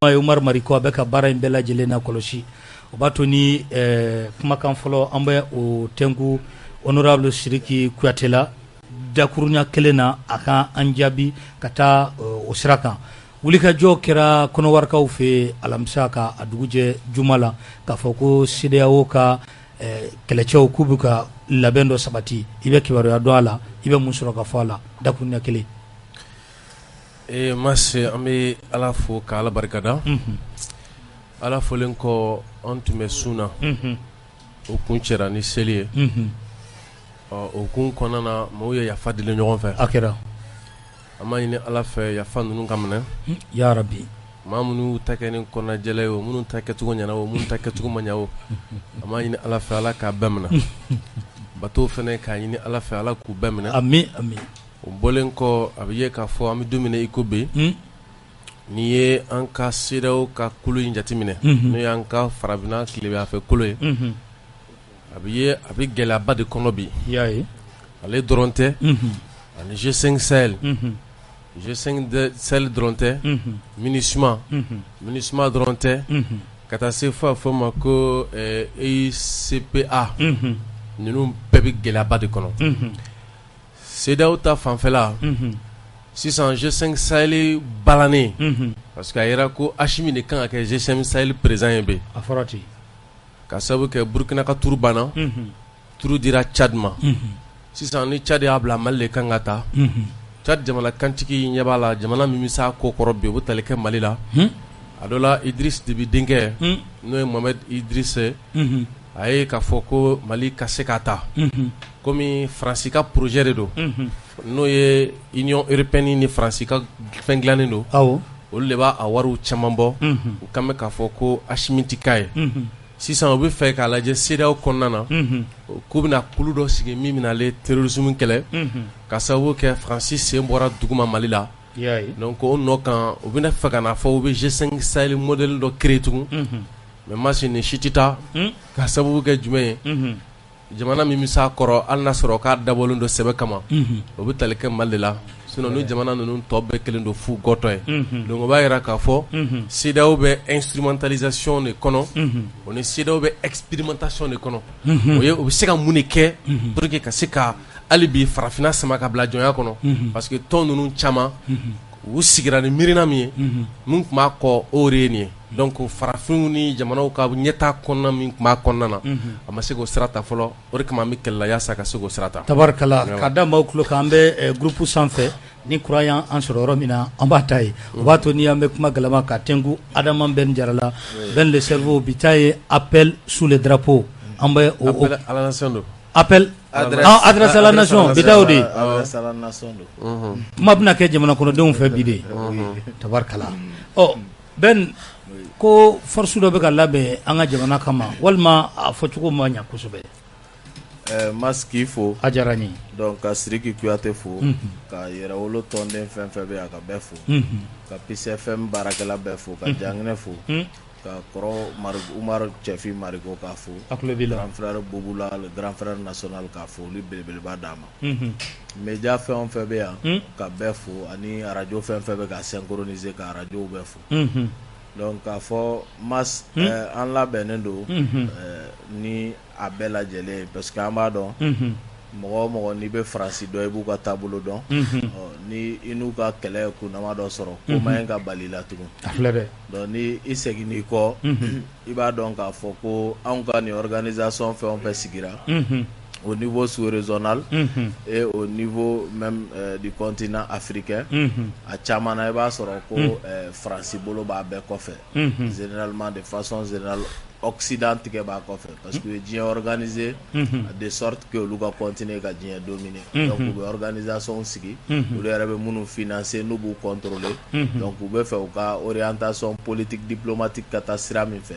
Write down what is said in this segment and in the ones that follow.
Umar Mariko a bɛ ka baara in bɛɛ lajɛlen na kɔlɔsi o b'a to ni kumakan fɔlɔ an bɛ o tɛnku honorable Sidiki Kuyate la dakurunya kelen na a ka an jaabi ka taa o sira kan wulikajɔ kɛra kɔnɔwarikaw fɛ alamisa ka a dugujɛ juma la k'a fɔ ko CEDEAO ka kɛlɛcɛw k'u bɛ ka labɛn dɔ sabati i bɛ kibaruya dɔn a la i bɛ mun sɔrɔ ka fɔ a la dakurunya kelen. Mase an bɛ Ala fo ka Ala barikada Ala fɔlen kɔ an tun bɛ sun na o kun cɛra ni seli ye o kun kɔnɔna na mɔgɔw ye yafa deli ɲɔgɔn fɛ a kɛra an b'a ɲini Ala fɛ yafa ninnu ka minɛ ya rabi maa minnu ta kɛ ni kɔnɔnajɛlɛ ye o minnu ta kɛcogo ɲɛna o minnu ta kɛcogo ma ɲɛ o an b'a ɲini Ala fɛ Ala k'a bɛɛ minɛ bato fɛnɛ k'a ɲini Ala fɛ Ala k'u bɛɛ minɛ amin amin o bɔlen kɔ a bɛ ye k'a fɔ an bɛ don min na i ko bi n'i ye an ka CEDEAO ka kolo in jateminɛ n'o y'an ka farafinna tilebinyanfɛ kolo ye a bɛ ye a bɛ gɛlɛyaba de kɔnɔ bi ale dɔrɔn tɛ ani G5 Sahel G5 Sahel dɔrɔn tɛ MINUSMA dɔrɔn tɛ ka taa se fo a fɔ ma ko EICPA ninnu bɛɛ bɛ gɛlɛyaba de kɔnɔ CEDEAO ta fanfɛla sisan G5 Sahel balannen parce que a yera ko Hashimi de kan ka kɛ G5 Sahel président ye be a fɔra ten ka sababu kɛ Burkina ka turu banna turu dira Tchad ma sisan ni Tchad y'a bila Mali de kan ka taa Tchad jamana kantigi ɲɛ b'a la jamana min bɛ s'a ko kɔrɔ bi o bɛ tali kɛ Mali la a dɔ la Idriss Déby denkɛ n'o ye Mohamed Idriss a ye k'a fɔ ko Mali ka se ka taa komi Faransi ka projet de don n'o ye Union Européenne ni Faransi ka fɛn dilannen don olu de b'a wariw caman bɔ u kan bɛ k'a fɔ ko Hashimi ti k'a ye sisan u bɛ fɛ k'a lajɛ CEDEAO kɔnɔna na k'u bɛna kulu dɔ sigi min bɛna ale terrorisme kɛlɛ ka sababu kɛ Faransi sen bɔra duguma Mali la donc o nɔ kan u bɛna fɛ ka na fɔ u bɛ G5 Sahel modèle dɔ créer tugun mais masi ni si tɛ taa ka sababu kɛ jumɛn ye jamana min bɛ s'a kɔrɔ hali n'a sɔrɔ k'a dabɔlen don sɛbɛ kama o bɛ tali kɛ Mali de la sinon ni jamana ninnu tɔ bɛɛ kelen don fu gɔtɔ ye donc o b'a jira k'a fɔ CEDEAO bɛ instrumentalisation de kɔnɔ o ni CEDEAO bɛ expérimentation de kɔnɔ o bɛ se ka mun de kɛ pour que ka se ka hali bi farafinna sama ka bila jɔnya kɔnɔ parce que tɔn ninnu caman u sigira ni miirina min ye mun tun b'a kɔ o de ye nin ye donc farafinw ni jamanaw ka ɲɛtaa kɔnɔna min tun b'a kɔnɔna na a ma se k'o sira ta fɔlɔ o de kama an bɛ kɛlɛla yaasa ka se k'o sira ta tabarikala k'a da maaw tulo kan an bɛ groupe sanfɛ ni courant y'an sɔrɔ yɔrɔ min na an b'a ta ye o b'a to ni an bɛ kuma galama ka tɛnku Adama Ben Jarala Ben le cerveau bi ta ye appel sous le drapeau an bɛ appel à la nation do appel adresse à la nation bi taw de kuma bɛna kɛ jamana kɔnɔdenw fɛ bi de tabarikala Ben ko force dɔ bɛ ka labɛn an ka jamana kama walima a fɔcogo ma ɲɛ kosɛbɛ Maski fo a diyara n ye donc ka Sidiki Kuyate fo ka Yɛrɛwolo tɔnden fɛn fɛn bɛ yan ka bɛɛ fo ka PCFM baarakɛla bɛɛ fo ka Janginɛ fo ka kɔrɔ Umar Cɛfi Mariko k'a fo grand frère Bubula le grand frère national k'a fo olu belebeleba d'a ma média fɛn o fɛn bɛ yan ka bɛɛ fo ani radio fɛn fɛn bɛ ka synchroniser ka radio bɛɛ fo donc k'a fɔ mas an labɛnnen don ni a bɛɛ lajɛlen parce que an b'a dɔn mɔgɔ o mɔgɔ n'i bɛ Faransi dɔn i b'u ka taabolo dɔn ni i n'u ka kɛlɛ kunnama dɔ sɔrɔ ko ma ka bali la tugun donc ni i seginn'i kɔ i b'a dɔn k'a fɔ ko anw ka nin organisation fɛn o fɛn sigira au niveau sous-régional et au niveau même du continent africain a caman na i b'a sɔrɔ ko Faransi bolo b'a bɛɛ kɔfɛ généralement de façon générale Occident tigɛ b'a kɔfɛ parce que diɲɛ organisé de sorte que olu ka continuer ka diɲɛ dominer donc u bɛ organisation sigi olu yɛrɛ bɛ minnu financer n'u b'u contrôler donc u bɛ fɛ u ka orientation politique diplomatique ka taa sira min fɛ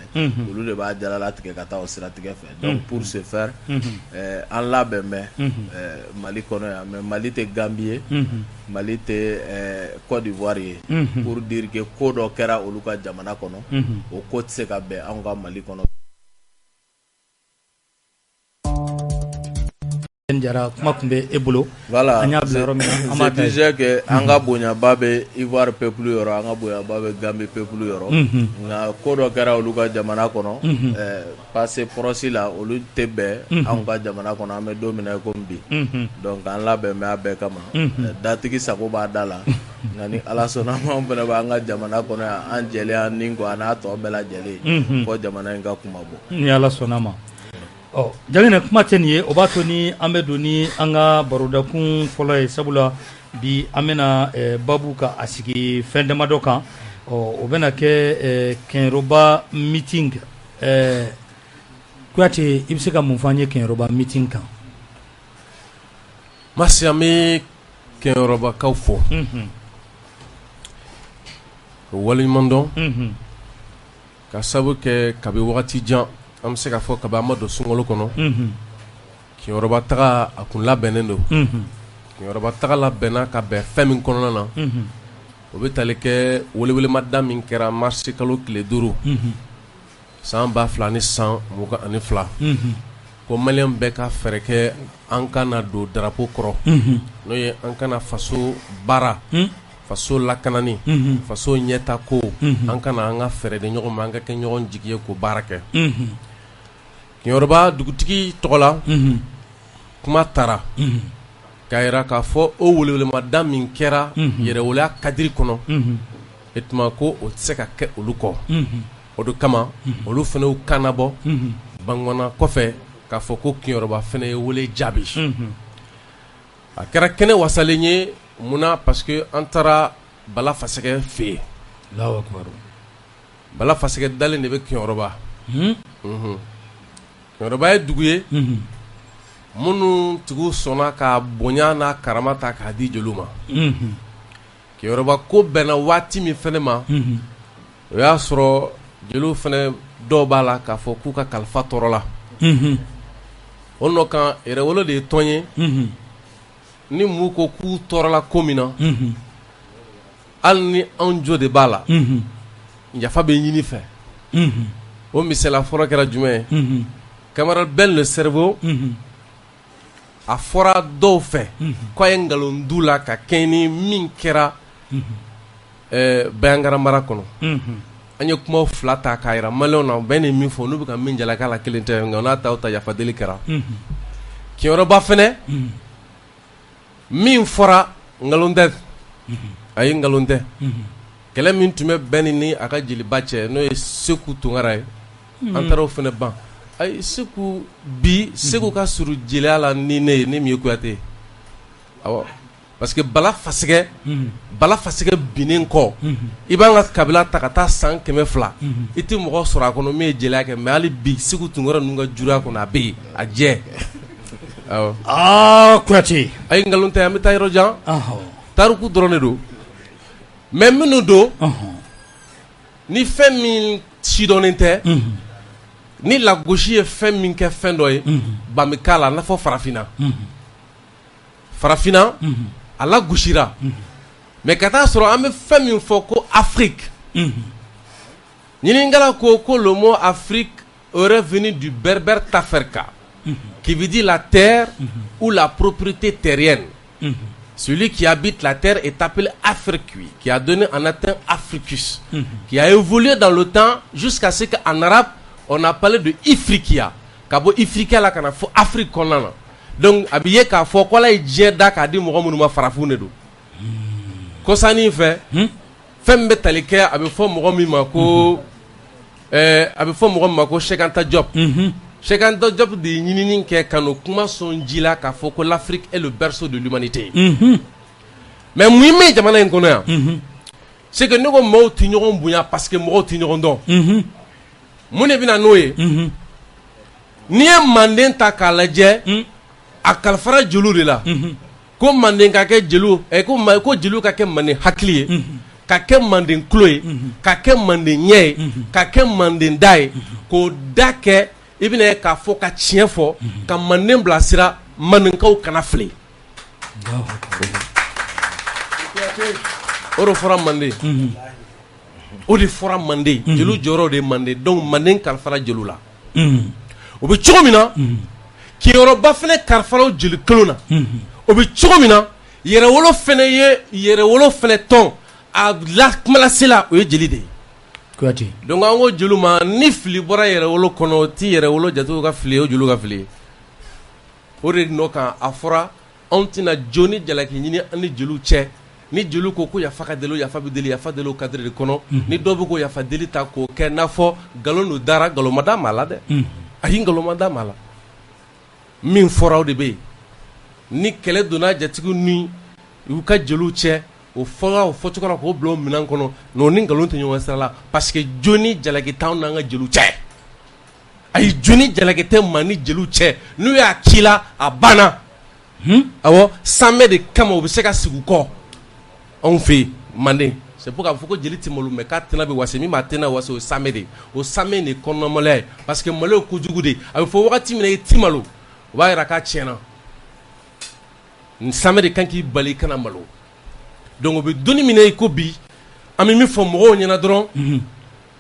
olu de b'a jalalatigɛ ka taa o siratigɛ fɛ donc pour ce faire an labɛn bɛ Mali kɔnɔ yan mais Mali tɛ Gambie ye Mali tɛ Côte d'Ivoire ye pour dire que ko dɔ kɛra olu ka jamana kɔnɔ o ko tɛ se ka bɛn anw ka Mali kɔnɔ jara kuma tun bɛ e bolo voilà an y'a bila yɔrɔ min na an b'a je disais que an ka bonyaba bɛ Ivoire peuple yɔrɔ an ka bonyaba bɛ Gambie peuple yɔrɔ nka ko dɔ kɛra olu ka jamana kɔnɔ passé proche la olu tɛ bɛn anw ka jamana kɔnɔ an bɛ don min na komi bi donc an labɛn bɛ a bɛɛ kama datigi sago b'a da la nka ni Ala sɔnna ma anw fana b'an ka jamana kɔnɔ yan an jɛlen an ni kɔ a n'a tɔ bɛɛ lajɛlen fɔ jamana in ka kuma bɔ ni Ala sɔnna ma Jangene kuma tɛ nin ye o b'a to ni an bɛ don ni an ka barodakun fɔlɔ ye sabula bi an bɛna babu ka a sigi fɛn damadɔ kan o bɛna kɛ kɛnyɛrɛba meeting Kuyate i bɛ se ka mun fɔ an ye kɛnyɛrɛba meeting kan Masi an bɛ kɛnyɛrɛbakaw fɔ ka waleɲuman dɔn ka sabu kɛ kabi wagati jan an bɛ se ka fɔ kabi an ma don sunkalo kɔnɔ kɛnyɛrɛba taga a kun labɛnnen don kɛnyɛrɛba taga labɛnna ka bɛn fɛn min kɔnɔna na o bɛ tali kɛ welewelemada min kɛra marisi kalo tile 5 san 2022 ko maliyɛn bɛɛ ka fɛɛrɛ kɛ an kana don drapeau kɔrɔ n'o ye an kana faso baara faso lakanani faso ɲɛta ko an kana an ka fɛɛrɛ de ɲɔgɔn ma an ka kɛ ɲɔgɔn jigi ye ko baara kɛ kɛnyɛrɛba dugutigi tɔgɔ la kuma taara k'a yira k'a fɔ o welewelemada min kɛra yɛrɛwoloya kadiri kɔnɔ e tuma ko o tɛ se ka kɛ olu kɔ o de kama olu fana y'u kan labɔ bangɔnna kɔfɛ k'a fɔ ko kɛnyɛrɛba fana ye wele jaabi a kɛra kɛnɛ wasalen ye munna parce que an taara Bala Fasɛgɛ fɛ yen Bala Fasɛgɛ dalen de bɛ kɛnyɛrɛba kɛnyɛrɛba ye dugu ye minnu tigiw sɔnna ka bonya n'a karama ta k'a di jeliw ma kɛnyɛrɛba ko bɛnna waati min fɛnɛ ma o y'a sɔrɔ jeliw fɛnɛ dɔw b'a la k'a fɔ k'u ka kalifa tɔɔrɔ la o nɔ kan yɛrɛwolo de ye tɔn ye ni mu ko k'u tɔɔrɔla ko min na hali ni anw jo de b'a la yafa bɛ ɲini fɛ o misala fɔlɔ kɛra jumɛn ye camarade Ben le Cerveau a fɔra dɔw fɛ k'a ye nkalon du la ka kɛɲɛ ni min kɛra Bayangara mara kɔnɔ an ye kuma fila ta k'a yira maliyɛnw na bɛɛ ni min fɔ n'u bɛ ka min jalaki a la kelen tɛ nka n'a ta yafa deli kɛra kɛnyɛrɛba fɛnɛ min fɔra nkalon tɛ a ye nkalon tɛ kɛlɛ min tun bɛ bɛn ni a ka jeliba cɛ n'o ye Seku Tunkara ye an taara o fɛnɛ ban ayi Seku bi Seku ka surun jeliya la ni ne ye ne min ye Kuyate awɔ parce que Bala Fasɛgɛ binnen kɔ i b'an ka kabila ta ka taa san 200 i tɛ mɔgɔ sɔrɔ a kɔnɔ min ye jeliya kɛ mais hali bi Seku Tunkara ninnu ka juguya kɔnɔ a bɛ yen a jɛ awɔ Kuyate a ye nkalon tɛ an bɛ taa yɔrɔ jan tariku dɔrɔn de don mais minnu don ni fɛn min sidɔnnen tɛ ni lagosi ye fɛn min kɛ fɛn dɔ ye ban bɛ k'a la i n'a fɔ farafinna a lagosira mais ka taa sɔrɔ an bɛ fɛn min fɔ ko Afrique ɲininkala ko le mot Afrique aurait venu du berbère Taferka qui veut dire la terre ou la propriété terrienne. Celui qui habite la terre est appelé Africui, qui a donné en latin Africus, qui a évolué dans le temps jusqu'à ce qu'en arabe, on a parlé de Ifriqiya. Kabo Ifriqiya la kana fo Afrique konana. Donc abiye ka fo ko la jeda ka di mo mo farafu ne do. Ko sani fe fembe talike abi fo mo mi mako abi fo mo mako Cheikh Anta Diop. Cheikh Anta Diop de ñinini ke kanu kuma son jila ka fo ko l'Afrique est le berceau de l'humanité. Mais muy me jamana en kono ya. C'est que nous mo ti ñogon bunya parce que mo ti ñogon don. Mu ne bina noye. Ni e manden ta kala je a kalfara jelu de la. Ko manden ka ke jelu ko jelu ka ke manden hakli ka ke manden kloe ka ke manden nye ka ke manden dai ko dake ibine ka fo ka tiɲɛ fɔ ka manden bilasira maninkaw kana fili o de fɔra manden o de fɔra manden jeliw jɔyɔrɔ de ye manden donc manden kalifara jeliw la o bɛ cogo min na kiyɔrɔba fana karifaraw jeli kelen na o bɛ cogo min na yɛrɛwolo fana ye yɛrɛwolo fana tɔn a kumalasela o ye jeli de ye donc an ko jeliw ma ni fili bɔra yɛrɛwolo kɔnɔ o ti yɛrɛwolo jatew ka fili o jeliw ka fili o de nɔ kan a fɔra anw tɛna jo ni jalaki ɲini an ni jeliw cɛ ni jeliw ko yafa ka deli yafa bɛ deli yafa deli o kadiri de kɔnɔ ni dɔw bɛ ko yafa deli ta k'o kɛ n'a fɔ nkalon don dara nkalon ma da maa la dɛ ayi nkalon ma da maa la min fɔra o de bɛ yen ni kɛlɛ donna jatigiw ni u ka jeliw cɛ o fɔra o fɔcogo la k'o bila o minɛn kɔnɔ n'o ni nkalon tɛ ɲɔgɔn sira la parce que jo ni jalaki t'anw n'an ka jeliw cɛ ayi jo ni jalaki tɛ maa ni jeliw cɛ n'u y'a ci la a banna awɔ sanmɛ de kama u bɛ se ka sigi u kɔ anw fɛ yen Manden c'est pour k'a fɔ ko jeli tɛ malo mais k'a tɛna bɛ wase min b'a tɛna wase o sanmɛ de o sanmɛ de kɔnɔnamaloya ye parce que malo ye kojugu de a bɛ fɔ wagati min na i ti malo o b'a jira k'a tiɲɛna sanmɛ de kan k'i bali i kana malo donc o bɛ donni min na i ko bi an bɛ min fɔ mɔgɔw ɲɛna dɔrɔn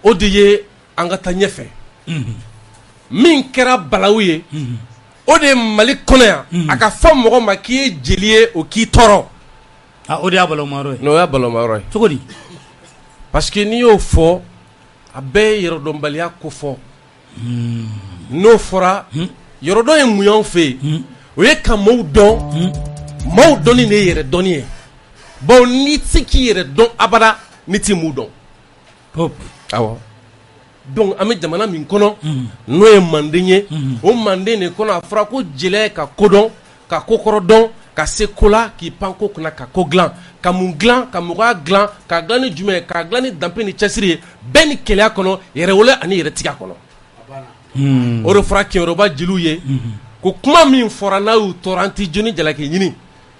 o de ye an ka taa ɲɛfɛ min kɛra balawu ye o de ye Mali kɔnɔ yan a ka fɔ mɔgɔ ma k'i ye jeli ye o k'i tɔɔrɔ o de y'a balamayɔrɔ ye n'o y'a balamayɔrɔ ye cogo di parce que n'i y'o fɔ a bɛɛ ye yɛrɛdɔnbaliya ko fɔ n'o fɔra yɔrɔdɔn ye mun y'anw fɛ yen o ye ka maaw dɔn maaw dɔnni de ye yɛrɛdɔnni ye bon n'i tɛ se k'i yɛrɛ dɔn abada n'i t'i mun dɔn awɔ donc an bɛ jamana min kɔnɔ n'o ye Manden ye o Manden de kɔnɔ a fɔra ko jeliya ye ka kodɔn ka kokɔrɔ dɔn ka se ko la k'i pan ko kunna ka ko dilan ka mun dilan ka mɔgɔya dilan ka dilan ni jumɛn ye ka dilan ni danpe ni cɛsiri ye bɛɛ ni kɛlɛya kɔnɔ yɛrɛwolo ani yɛrɛtigiya kɔnɔ o de fɔra kiɲɛrɔba jeliw ye ko kuma min fɔra n'a y'u tɔɔrɔ an tɛ joni jalaki ɲini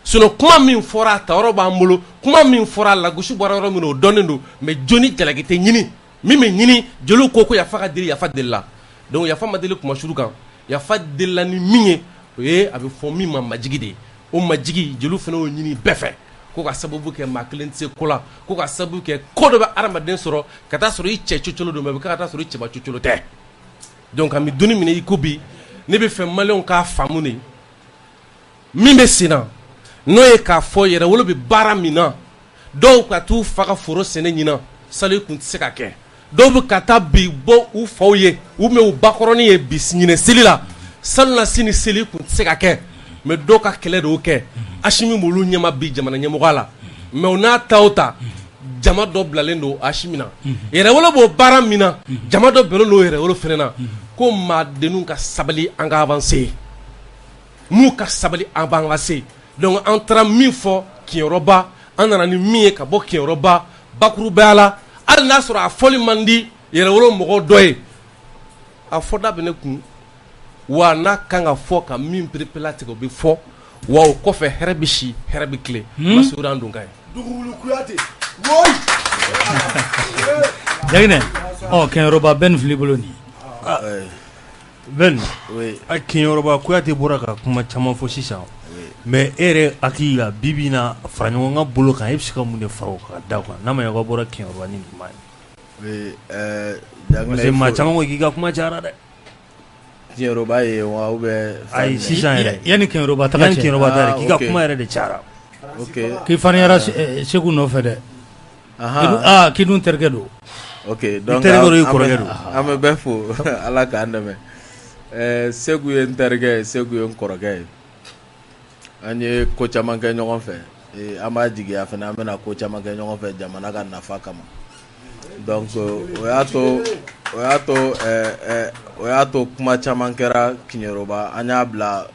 sinon kuma min fɔra a tayɔrɔ b'an bolo kuma min fɔra a lagosi bɔra yɔrɔ min na o dɔnnen don mais joni jalaki tɛ ɲini min bɛ ɲini jeliw ko yafa ka deli yafa deli la donc yafa ma deli kuma suru kan yafa deli la ni min ye o ye a bɛ fɔ min ma majigi de ye o majigi jeliw fana y'o ɲini bɛɛ fɛ ko ka sababu kɛ maa kelen tɛ se ko la ko ka sababu kɛ ko dɔ bɛ adamaden sɔrɔ ka taa sɔrɔ i cɛ cocolo don mais ka taa sɔrɔ i cɛba cocolo tɛ donc an bɛ donni minɛ i ko bi ne bɛ fɛ maliyɛnw k'a faamu de min bɛ sen na n'o ye k'a fɔ yɛrɛwolo bɛ baara min na dɔw ka t'u fa ka foro sɛnɛ ɲinan sali kun tɛ se ka kɛ dɔw bɛ ka taa bi bɔ u faw ye u bɛ u bakɔrɔnin ye bi ɲinɛ seli la salona sini seli kun tɛ se ka kɛ mais dɔw ka kɛlɛ de y'o kɛ Asimi b'olu ɲɛma bi jamana ɲɛmɔgɔya la mais u n'a ta o ta jama dɔ bilalen don Asimi na yɛrɛwolo b'o baara min na jama dɔ bɛnnen don yɛrɛwolo fana na ko maadenninw ka sabali an ka avancer m'u ka sabali an b'an avancer donc an taara min fɔ kiɲɛrɔba an nana ni min ye ka bɔ kiɲɛrɔba bakurubaya la hali n'a sɔrɔ a fɔli man di yɛrɛwolo mɔgɔ dɔ ye a fɔda bɛ ne kun wa n'a kan ka fɔ ka min perepela tigɛ o bɛ fɔ wa o kɔfɛ hɛrɛ bɛ si hɛrɛ bɛ tile Masudi an Dunkaye Jaginɛ Kiɲɛrɔba bɛ nin fili bolo nin Ben a Kiɲɛrɔba Kuyate bɔra ka kuma caman fɔ sisan mais e yɛrɛ hakili la bi bi in na fara ɲɔgɔn kan bolo kan e bɛ se ka mun de fara o kan da kan n'a ma ɲɛ k'a bɔra Kiɲɛrɔba ni kuma ye parce que maa caman ko k'i ka kuma cayara dɛ Kiɲɛrɔba ye wa ou bien ayi sisan yɛrɛ yanni Kiɲɛrɔba ta cɛ k'i ka kuma yɛrɛ de cayara k'i fariyara Segu nɔfɛ dɛ k'i dun terikɛ don ok donc terikɛ don i kɔrɔkɛ don an bɛ bɛɛ fo Ala k'an dɛmɛ Segu ye n terikɛ ye Segu ye n kɔrɔkɛ ye an ye ko caman kɛ ɲɔgɔn fɛ an b'a jigiya fana an bɛna ko caman kɛ ɲɔgɔn fɛ jamana ka nafa kama donc o y'a to kuma caman kɛra Kiɲɛrɔba an y'a bila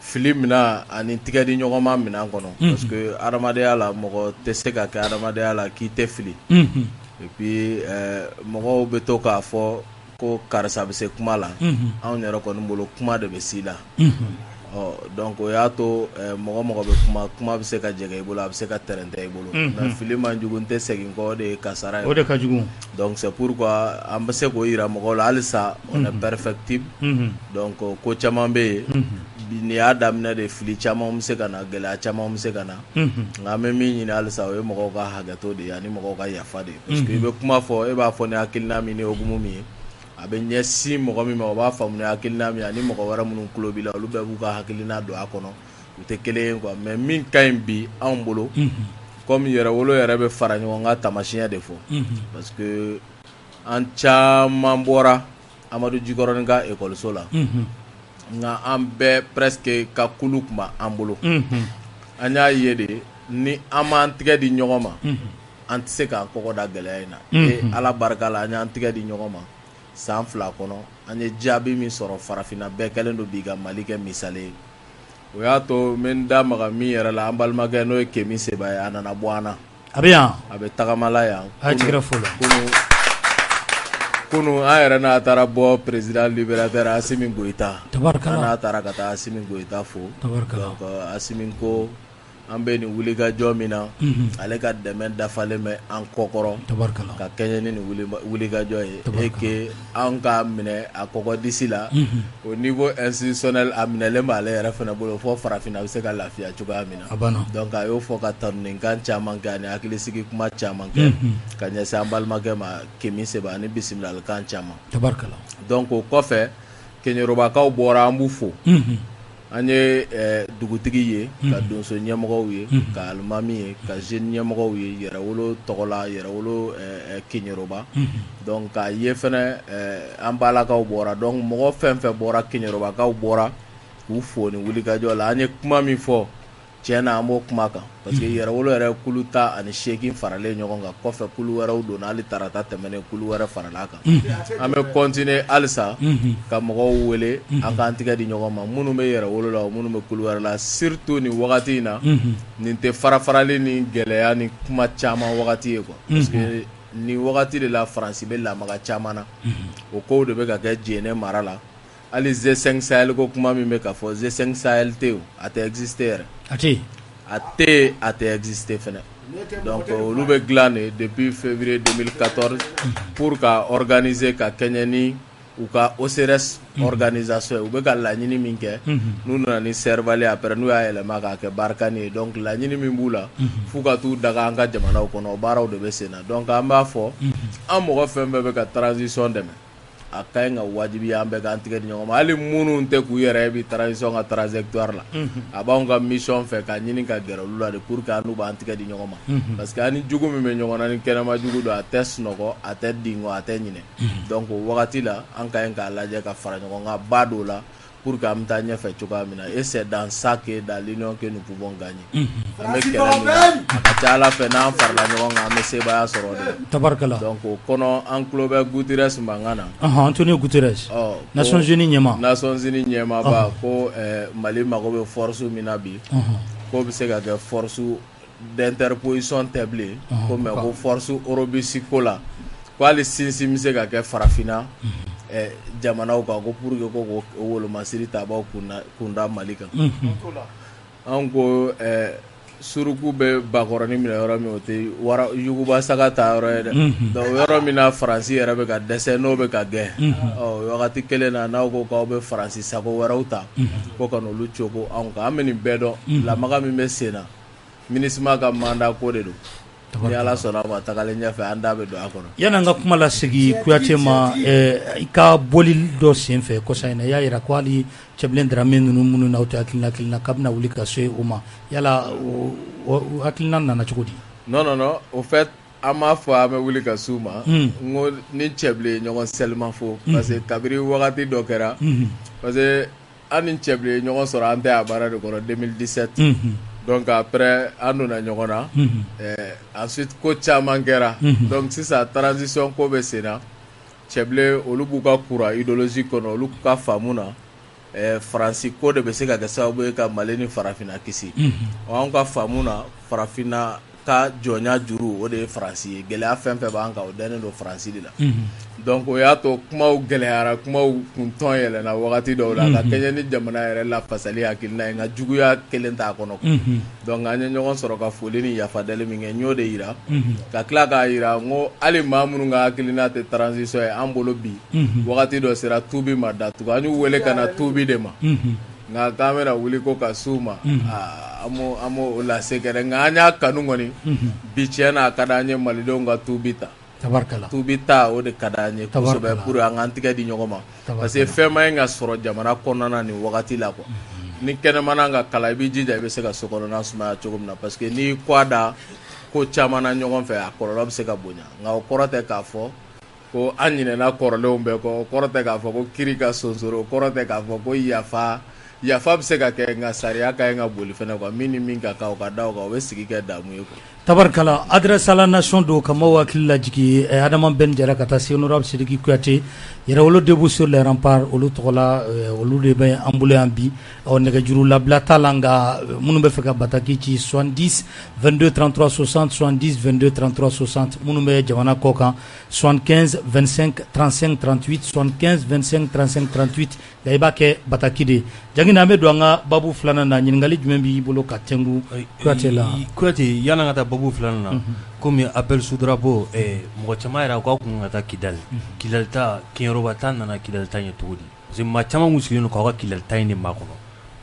fili mina ani tigɛ di ɲɔgɔn ma minan kɔnɔ parce que adamadenya la mɔgɔ tɛ se ka kɛ adamadenya la k'i tɛ fili et puis mɔgɔw bɛ to k'a fɔ ko karisa bɛ se kuma la anw yɛrɛ kɔni bolo kuma de bɛ s'i la donc o y'a to mɔgɔ bɛ kuma bɛ se ka jɛgɛ i bolo a bɛ se ka tɛrɛntɛ i bolo mais fili man jugu n tɛ segin kɔ o de ye kasara ye o de ka jugu donc c'est pourquoi an bɛ se k'o yira mɔgɔw la halisa on est perfectible donc ko caman bɛ yen n'i y'a daminɛ de fili caman bɛ se ka na gɛlɛya caman bɛ se ka na nka an bɛ min ɲini halisa o ye mɔgɔw ka hakɛto de ye ani mɔgɔw ka yafa de ye parce que i bɛ kuma fɔ e b'a fɔ ni hakilina min ni hukumu min ye a bɛ ɲɛsin mɔgɔ min ma o b'a faamu ni hakilina min ani mɔgɔ wɛrɛ minnu tulo b'i la olu bɛɛ b'u ka hakilina don a kɔnɔ u tɛ kelen ye quoi mais min ka ɲi bi anw bolo comme yɛrɛwolo yɛrɛ bɛ fara ɲɔgɔn kan taamasiyɛn de fɔ parce que an caman bɔra Amadu Jikɔrɔni ka ekɔliso la nka an bɛɛ presque ka kulu tun b'an bolo an y'a ye de ni an m'an tigɛ di ɲɔgɔn ma an tɛ se k'an kɔkɔ da gɛlɛya in na Ala barika la an y'an tigɛ di ɲɔgɔn ma san 2 kɔnɔ an ye jaabi min sɔrɔ farafinna bɛɛ kɛlen don b'i ka Mali kɛ misali ye o y'a to n bɛ n da maga min yɛrɛ la an balimakɛ n'o ye Kemi Seba ye a nana bɔ an na a bɛ yan a bɛ tagamala yan a tigɛra fo la kunu an yɛrɛ n'a taara bɔ président libérateur Asimi Goïta tabarikala n'a taara ka taa Asimi Goïta fo tabarikala donc Asimi ko an bɛ nin wulikajɔ min na ale ka dɛmɛ dafalen bɛ an kɔkɔrɔ tabarikala ka kɛɲɛ ni nin wulikajɔ ye et que an ka minɛ a kɔkɔdisi la au niveau institutionnel a minɛlen b'ale yɛrɛ fana bolo fɔ farafinna bɛ se ka lafiya cogoya min na a banna donc a y'o fɔ ka tanuninkan caman kɛ ani hakilisigi kuma caman kɛ ka ɲɛsin an balimakɛ ma Kemi Seba ani bisimilalikan caman tabarikala donc o kɔfɛ Keɲerobakaw bɔra an b'u fo an ye dugutigi ye ka donso ɲɛmɔgɔw ye ka alimami ye ka jeune ɲɛmɔgɔw ye yɛrɛwolo tɔgɔla yɛrɛwolo Keɲeroba donc k'a ye fɛnɛ an balakaw bɔra donc mɔgɔ fɛn fɛn bɔra Keɲerobakaw bɔra k'u fo ni wulikajɔ la an ye kuma min fɔ tiɲɛ na an b'o kuma kan parce que yɛrɛwolo yɛrɛ kulu 18 faralen ɲɔgɔn kan kɔfɛ kulu wɛrɛw donna hali tarata tɛmɛnen kulu wɛrɛ farala kan an bɛ continuer halisa ka mɔgɔw wele an k'an tigɛ di ɲɔgɔn ma minnu bɛ yɛrɛwolo la minnu bɛ kulu wɛrɛ la surtout nin wagati in na nin tɛ farafarali ni gɛlɛya ni kuma caman wagati ye quoi parce que nin wagati de la Faransi bɛ lamaga caman na o kow de bɛ ka kɛ Djéné mara la hali Z5 Sahel ko kuma min bɛ ka fɔ Z5 Sahel tɛ o a tɛ exister yɛrɛ a tɛ exister fɛnɛ donc olu bɛ dilan de depuis février 2014 pour ka organiser ka kɛɲɛ ni u ka OCRS organisation ye u bɛ ka laɲini min kɛ n'u nana ni Servali après n'u y'a yɛlɛma k'a kɛ Barkani ye donc laɲini min b'u la f'u ka t'u daga an ka jamanaw kɔnɔ baaraw de bɛ sen na donc an b'a fɔ an mɔgɔ fɛn bɛɛ bɛ ka transition dɛmɛ a ka ɲi ka wajibi an bɛɛ k'an tigɛ di ɲɔgɔn ma hali minnu tɛ k'u yɛrɛ bi transition ka trajectoire la a b'anw ka mission fɛ ka ɲini ka gɛrɛ olu la de pour que an n'u b'an tigɛ di ɲɔgɔn ma parce que ani jugu min bɛ ɲɔgɔn na ni kɛnɛma jugu don a tɛ sunɔgɔ a tɛ dingo a tɛ ɲinɛ donc o wagati la an ka ɲi k'a lajɛ ka fara ɲɔgɔn kan ba dɔw la pour que an bɛ taa ɲɛfɛ cogoya min na et c'est dans ça que dans l'union que nous pouvons gagner an bɛ kɛlɛ min na a ka ca Ala fɛ n'an farala ɲɔgɔn kan an bɛ sebaya sɔrɔ de tabarikala donc o kɔnɔ an tulo bɛ Guterres mankan na Antonio Guterres Nations Unies ɲɛmaaba ko Mali mago bɛ force min na bi ko bɛ se ka kɛ force d'interposition tɛ bilen ko mais ko force eurobisi ko la ko hali sinsin bɛ se ka kɛ farafinna jamanaw kan ko pour que ko wolomasiri tabaw kunda Mali kan an ko suruku bɛ bakɔrɔni minɛ yɔrɔ min o tɛ yuguba saga ta yɔrɔ ye dɛ donc yɔrɔ min na Faransi yɛrɛ bɛ ka dɛsɛ n'o bɛ ka gɛn wagati kelen na n'aw ko k'aw bɛ Faransi sago wɛrɛw ta ko ka n'olu cogo anw kan an bɛ nin bɛɛ dɔn lamaga min bɛ sen na MINUSMA ka mandat ko de don ni Ala sɔnna a ma tagalen ɲɛfɛ an da bɛ don a kɔnɔ yan'an ka kuma lasegi Kuyate ma i ka bɔli dɔ sen fɛ kɔsa in na i y'a jira ko hali Cɛbilen Darame ninnu minnu n'aw tɛ hakilina k'a bɛna wuli ka se o ma yala o hakilina nana cogo di non au fait an m'a fɔ an bɛ wuli ka s'u ma n ko ni Cɛbilen ye ɲɔgɔn seliman fo parce que kabiri wagati dɔ kɛra parce que an ni Cɛbilen ye ɲɔgɔn sɔrɔ an tɛ a baara de kɔrɔ 2017 donc après an donna ɲɔgɔn na ensuite ko caman kɛra donc sisan transition ko bɛ sen na Cɛbilen olu b'u ka courant idéologique kɔnɔ olu ka faamu na Faransi ko de bɛ se ka kɛ sababu ye ka Mali ni farafinna kisi anw ka faamu na farafinna ka jɔnya juru o de ye Faransi ye gɛlɛya fɛn fɛn b'an kan o dɛnnen don Faransi de la donc o y'a to kumaw gɛlɛyara kumaw kun tɔn yɛlɛnna wagati dɔw la ka kɛɲɛ ni jamana yɛrɛ lafasali hakilina ye nka juguya kelen t'a kɔnɔ donc an ye ɲɔgɔn sɔrɔ ka foli ni yafadɛli min kɛ n y'o de yira ka tila k'a yira n ko hali maa minnu ka hakilina tɛ transition ye an bolo bi wagati dɔ sera tuubi ma datugu an y'u wele ka na tuubi de ma nka k'an bɛna wuli ko ka s'u ma an m'o lase kɛrɛ nka an y'a kanu kɔni bi tiɲɛ na a ka d'an ye malidenw ka tuubi ta tabarkala tubi ta o de ka d'an ye kosɛbɛ pour an k'an tigɛ di ɲɔgɔn ma parce que fɛn ma ɲi ka sɔrɔ jamana kɔnɔna nin wagati la quoi ni kɛnɛmana ka kala i b'i jija i bɛ se ka so kɔnɔna sumaya cogo min na parce que n'i kɔ da ko caman na ɲɔgɔn fɛ a kɔlɔlɔ bɛ se ka bonya nka o kɔrɔ tɛ k'a fɔ ko an ɲinɛna kɔrɔlenw bɛɛ kɔ o kɔrɔ tɛ k'a fɔ ko kiri ka sonsoro o kɔrɔ tɛ k'a fɔ ko yafa bɛ se ka kɛ nka sariya ka ɲi ka boli fɛnɛ quoi min ni min ka kan o ka da o kan o bɛ sigi kɛ damu ye quoi. tabarkala adresse à la nation do kamaw hakili lajigi Adama Ben Jara ka taa se honorable Sidiki Kuyate Yɛrɛwolo debout sur les remparts olu tɔgɔ la olu de bɛ an bolo yan bi nɛgɛjuru labila t'a la nka minnu bɛ fɛ ka bataki ci 70 22 33 60 70 22 33 60 minnu bɛ jamana kɔ kan 75 25 35 38 75 25 35 38 nka i b'a kɛ bataki de jangina an bɛ don an ka babu filanan na ɲininkali jumɛn b'i bolo ka tɛngu Kuyate la. Kuyate yan'an ka taa babu filanan na komi appel sous drapeau mɔgɔ caman yɛrɛ k'aw kun ka taa Kidali Kidali ta Keyoroba ta nana Kidali ta ɲɛ cogo di parce que maa caman kun sigilen don k'aw ka Kidali ta in de makɔnɔ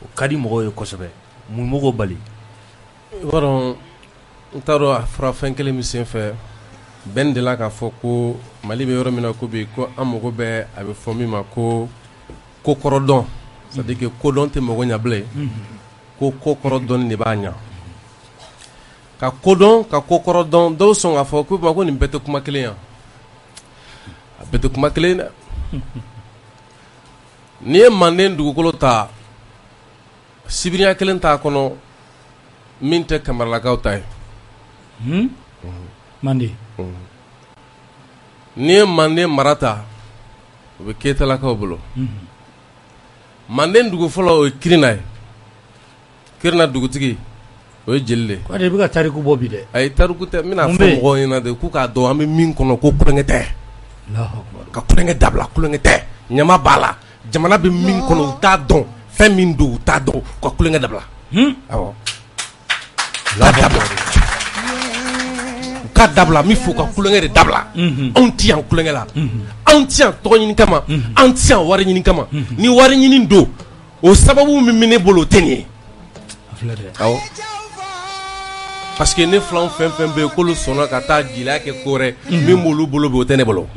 o ka di mɔgɔw ye kosɛbɛ mun mɔgɔw bali. Wɔrɔ n t'a dɔn a fɔra fɛn kelen min sen fɛ bɛn de la k'a fɔ ko Mali bɛ yɔrɔ min na ko bi ko an mago bɛ a bɛ fɔ min ma ko kɔrɔdɔn c'est à dire que kodɔn tɛ mɔgɔ ɲɛ bilen ko kɔrɔdɔn de b'a ɲɛ. Ka kodɔn ka kɔrɔdɔn dɔw sɔn k'a fɔ ko nin bɛɛ tɛ kuma kelen yan a bɛɛ tɛ kuma kelen dɛ n'i ye Manden dugukolo ta sibiriya kelen t'a kɔnɔ min tɛ Kamaralakaw ta ye Manden n'i ye Manden mara ta o bɛ Keyitalakaw bolo Manden dugu fɔlɔ o ye Kirina ye Kirina dugutigi o ye jeli de ye. K'ale bɛ ka tariku bɔ bi dɛ. Ayi tariku tɛ n bɛna fɔ mɔgɔw ɲɛna de k'u k'a dɔn an bɛ min kɔnɔ ko kulonkɛ tɛ. Ka kulonkɛ dabila kulonkɛ tɛ ɲama b'a la jamana bɛ min kɔnɔ u t'a dɔn fɛn min don u t'a dɔn ka kulonkɛ dabila. Awɔ. Ka dabila min fɔ ka kulonkɛ de dabila. Anw ti yan kulonkɛ la. Anw ti yan tɔgɔ ɲini kama. Anw ti yan wari ɲini kama. Ni wari ɲini don o sababu min bɛ ne bolo o tɛ nin ye. Awɔ. Parce que ne filanw fɛn fɛn bɛ yen k'olu sɔnna ka taa jeliya kɛ ko wɛrɛ min b'olu bolo bi o tɛ ne bolo.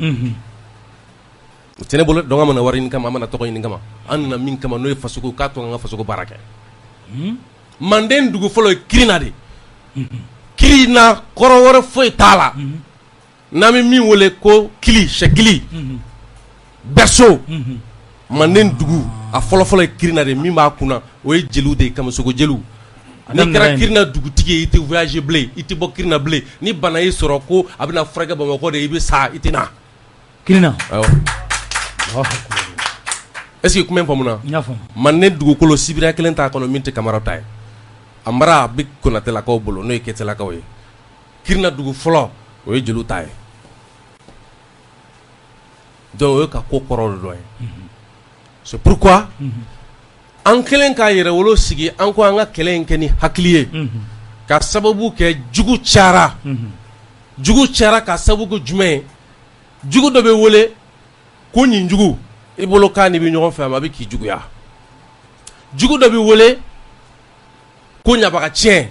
O tɛ ne bolo donc an mana wari ɲini kama an mana tɔgɔ ɲini kama an nana min kama n'o ye fasoko k'a to an ka fasoko baara kɛ. Manden dugu fɔlɔ ye Kirina de. Kirina kɔrɔ wɛrɛ foyi t'a la. N'an bɛ min wele ko Kili Sɛkili Berso Manden dugu a fɔlɔ-fɔlɔ ye Kirina de min b'a kunna o ye jeliw de ye Kamisoko jeliw. N'i kɛra Kirina dugutigi ye i tɛ voyager bilen i tɛ bɔ Kirina bilen ni bana y'i sɔrɔ ko a bɛna furakɛ Bamakɔ de i bɛ sa i tɛ na. Kirina. Awɔ. Est-ce que kuma in faamuna? N y'a faamu. Manden dugukolo sibiriya kelen t'a kɔnɔ min tɛ Kamaraw ta ye. A mara bɛ Konatelakaw bolo n'o ye Keyitalakaw ye. Kirina dugu fɔlɔ o ye jeliw ta ye. Donc o ye ka ko kɔrɔ de dɔ ye. C'est pourquoi an kelen k'a yɛrɛwolo sigi an ko an ka kɛlɛ in kɛ ni hakili ye ka sababu kɛ jugu cayara jugu cayara ka sababu kɛ jumɛn ye jugu dɔ bɛ wele ko ɲin jugu i bolo k'a ni bɛ ɲɔgɔn fɛ a ma a bɛ k'i juguya jugu dɔ bɛ wele ko ɲabaga tiɲɛ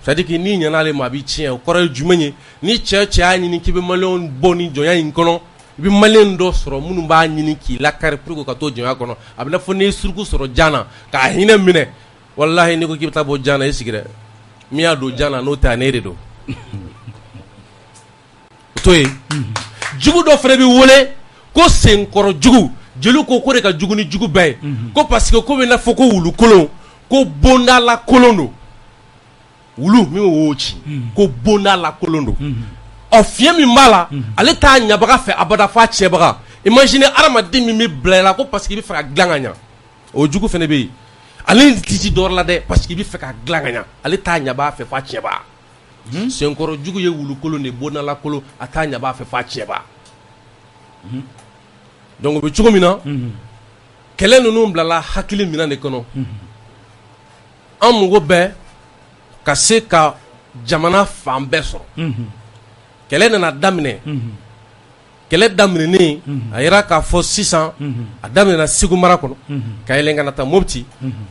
c'est-à-dire que n'i ɲɛna ale ma a b'i tiɲɛ o kɔrɔ ye jumɛn ye ni cɛ y'a ɲini k'i bɛ maliyɛnw bɔ ni jɔnya in kɔnɔ i bɛ maliyɛn dɔ sɔrɔ minnu b'a ɲini k'i lakari pour que ka to jɔnya kɔnɔ a bɛ na fɔ n'i ye suruku sɔrɔ jan na k'a hinɛ minɛ walahi n'i ko k'i bɛ taa bɔ jan na i sigi dɛ min y'a don jan na n'o tɛ a ne de don o to yen jugu dɔ fana bɛ wele ko senkɔrɔ jugu jeliw ko de ka jugu ni jugu bɛɛ ye ko parce que ko bɛ na fɔ ko wulu kolon ko bondala kolon don wulu min y'o ci ko bondala kolon don ɔ fiɲɛ min b'a la ale t'a ɲabaga fɛ abada f'a tiɲɛbaga imagine adamaden min bɛ bila i la ko parce que i bɛ fɛ ka dilan ka ɲɛ o jugu fana bɛ yen ale ti ci dɔ la dɛ parce que i bɛ fɛ ka dilan ka ɲɛ ale t'a ɲabaga fɛ f'a tiɲɛbaga senkɔrɔ jugu ye wulu kolon de bondala kolon a t'a ɲabaga fɛ f'a tiɲɛbaga donc o bɛ cogo min na kɛlɛ ninnu bilala hakili minɛn de kɔnɔ an mago bɛ ka se ka jamana fan bɛɛ sɔrɔ kɛlɛ nana daminɛ kɛlɛ daminɛnen a yira k'a fɔ sisan a daminɛna Segu mara kɔnɔ ka yɛlɛn ka na taa Mopti